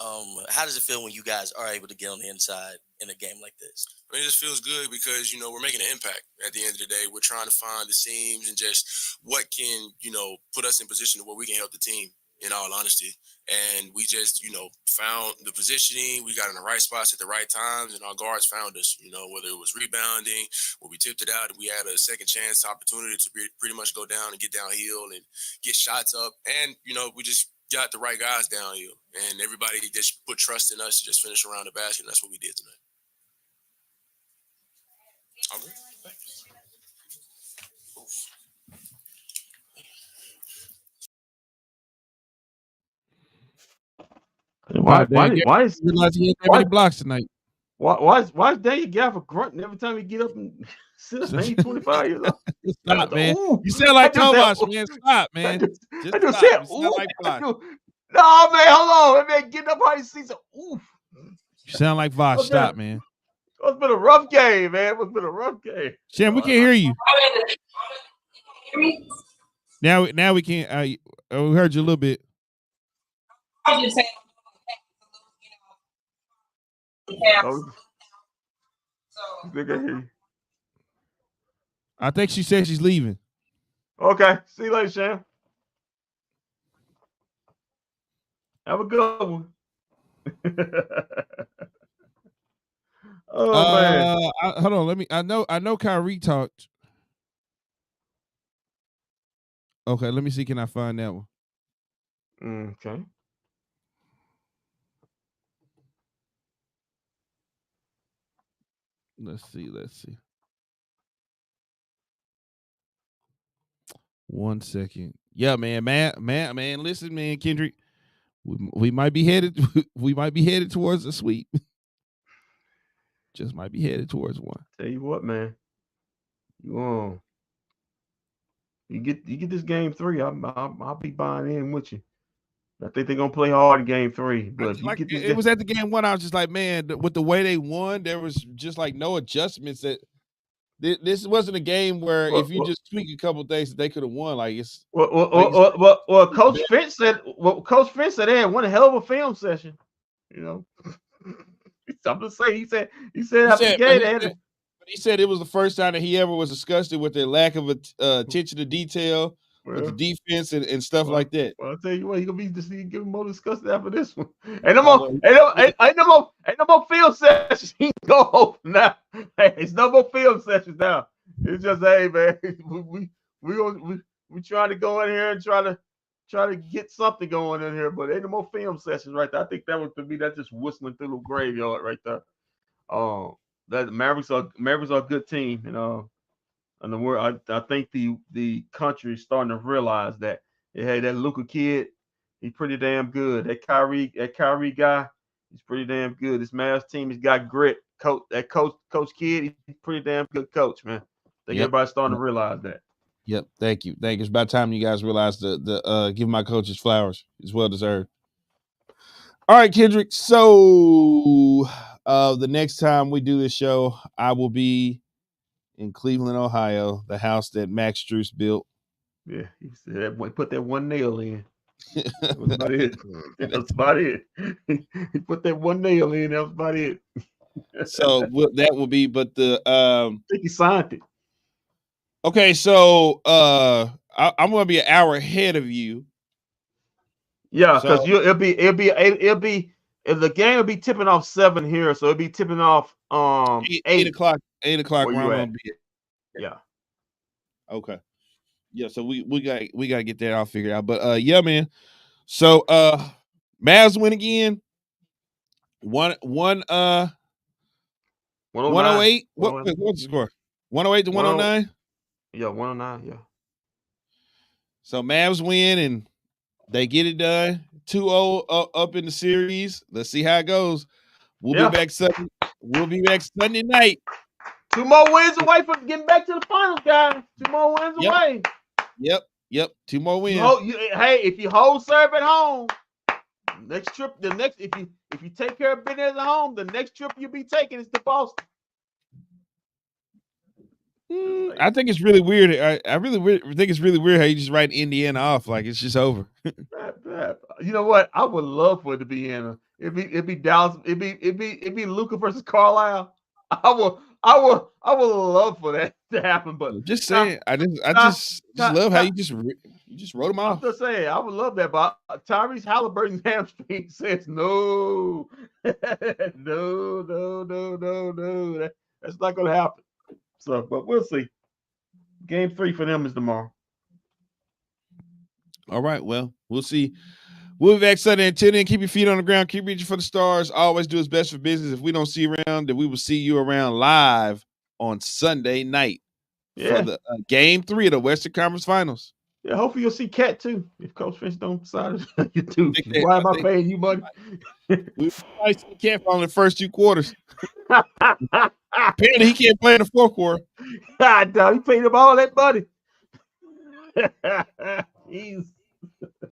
How does it feel when you guys are able to get on the inside in a game like this? I mean, it just feels good because, you know, we're making an impact at the end of the day. We're trying to find the seams and just what can, you know, put us in position to where we can help the team, in all honesty. And we just, you know, found the positioning. We got in the right spots at the right times, and our guards found us, you know, whether it was rebounding, where we tipped it out, and we had a second chance opportunity to pretty much go down and get downhill and get shots up. And, you know, we just got the right guys down here, and everybody just put trust in us to just finish around the basket, and that's what we did tonight. Okay. Why is realize he had that many blocks tonight? Why is Daniel Gafford grunting every time he get up and sit up? He's 25 years old. Stop, man. You sound like Tomas, man. Stop, man. Just stop. Said, You sound like Vosh. No, man, hold on. Man, getting up how he sees it. Oof. You sound like Vosh. Stop, man. It's been a rough game, man. It's been a rough game. Shem, we can't hear you. Now we can't. We heard you a little bit. I was just saying. I think she said she's leaving. Okay. See you later, Shem. Have a good one. Man. Hold on. I know Kyrie talked. Okay, let me see. Can I find that one? Okay. Let's see. 1 second. Yeah, man. Listen, man, Kendrick. We might be headed. We might be headed towards a sweep. Just might be headed towards one. Tell you what, man. You get this game 3. I'll be buying in with you. I think they're gonna play hard in game 3. But if you get this it was at the game 1. I was just like, man, with the way they won, there was just like no adjustments. That this wasn't a game where if you just tweak a couple things that they could have won. Like it's well, Coach Finch said. Well, Coach Finch said they had one hell of a film session. You know, I'm just saying. He said after the game they had. He said it was the first time that he ever was disgusted with their lack of attention to detail with the defense and stuff like that. Well, I'll tell you what, he gonna be just getting more disgusted after this one. Ain't no more field sessions. He can go home now. Hey, it's no more field sessions now. It's just, hey man, we trying to go in here and try to get something going in here, but ain't no more film sessions right there. I think that was to me that's just whistling through the graveyard right there. That Mavericks are a good team, and the world. I think the country is starting to realize that. Hey, that Luka kid, he's pretty damn good. That Kyrie guy, he's pretty damn good. This Mavs team has got grit. Coach kid, he's pretty damn good coach, man. I think everybody's starting to realize that. Yep, thank you. It's about time you guys realize the give my coaches flowers. It's well deserved. All right, Kendrick. So the next time we do this show, I will be in Cleveland, Ohio, the house that Max Strus built. Yeah, he said put that one nail in. That was about it. That's about it. He put that one nail in. That was about it. So that will be, but the I think he signed it. Okay, so I'm gonna be an hour ahead of you. Yeah, because it'll be the game will be tipping off 7 here, so it'll be tipping off 8 o'clock. 8 o'clock where I'm gonna be. Yeah. Okay. Yeah, so we gotta get that all figured out. But yeah, man. So Mavs win again. 108. What's the score? 108 to 109? Yeah, 109, yeah. So Mavs win and they get it done. 2-0 up in the series. Let's see how it goes. We'll be back Sunday. We'll be back Sunday night. 2 more wins away from getting back to the finals, guys. 2 more wins away. Yep. 2 more wins. Hey, if you hold serve at home, if you take care of business at home, the next trip you'll be taking is to Boston. I think it's really weird. I really think it's really weird how you just write Indiana off like it's just over. You know what? I would love for it to be Indiana. It'd be Dallas. It'd be Luka versus Carlisle. I would love for that to happen. But just saying, I just love how you just wrote them off. I'm just saying, I would love that. But Tyrese Halliburton's hamstring says no, no. That's not gonna happen. So, but we'll see. Game 3 for them is tomorrow. All right. Well, we'll see We'll be back Sunday. Until then, keep your feet on the ground. Keep reaching for the stars. Always do his best for business. If we don't see you around, then we will see you around live on Sunday night for the Game 3 of the Western Conference Finals. Yeah, hopefully you'll see Cat too. If Coach Finch don't decide you do. Why am I paying you money? We might see Cat for only the first 2 quarters. Apparently, he can't play in the 4th quarter. God, no, he paid him all that money. Jeez.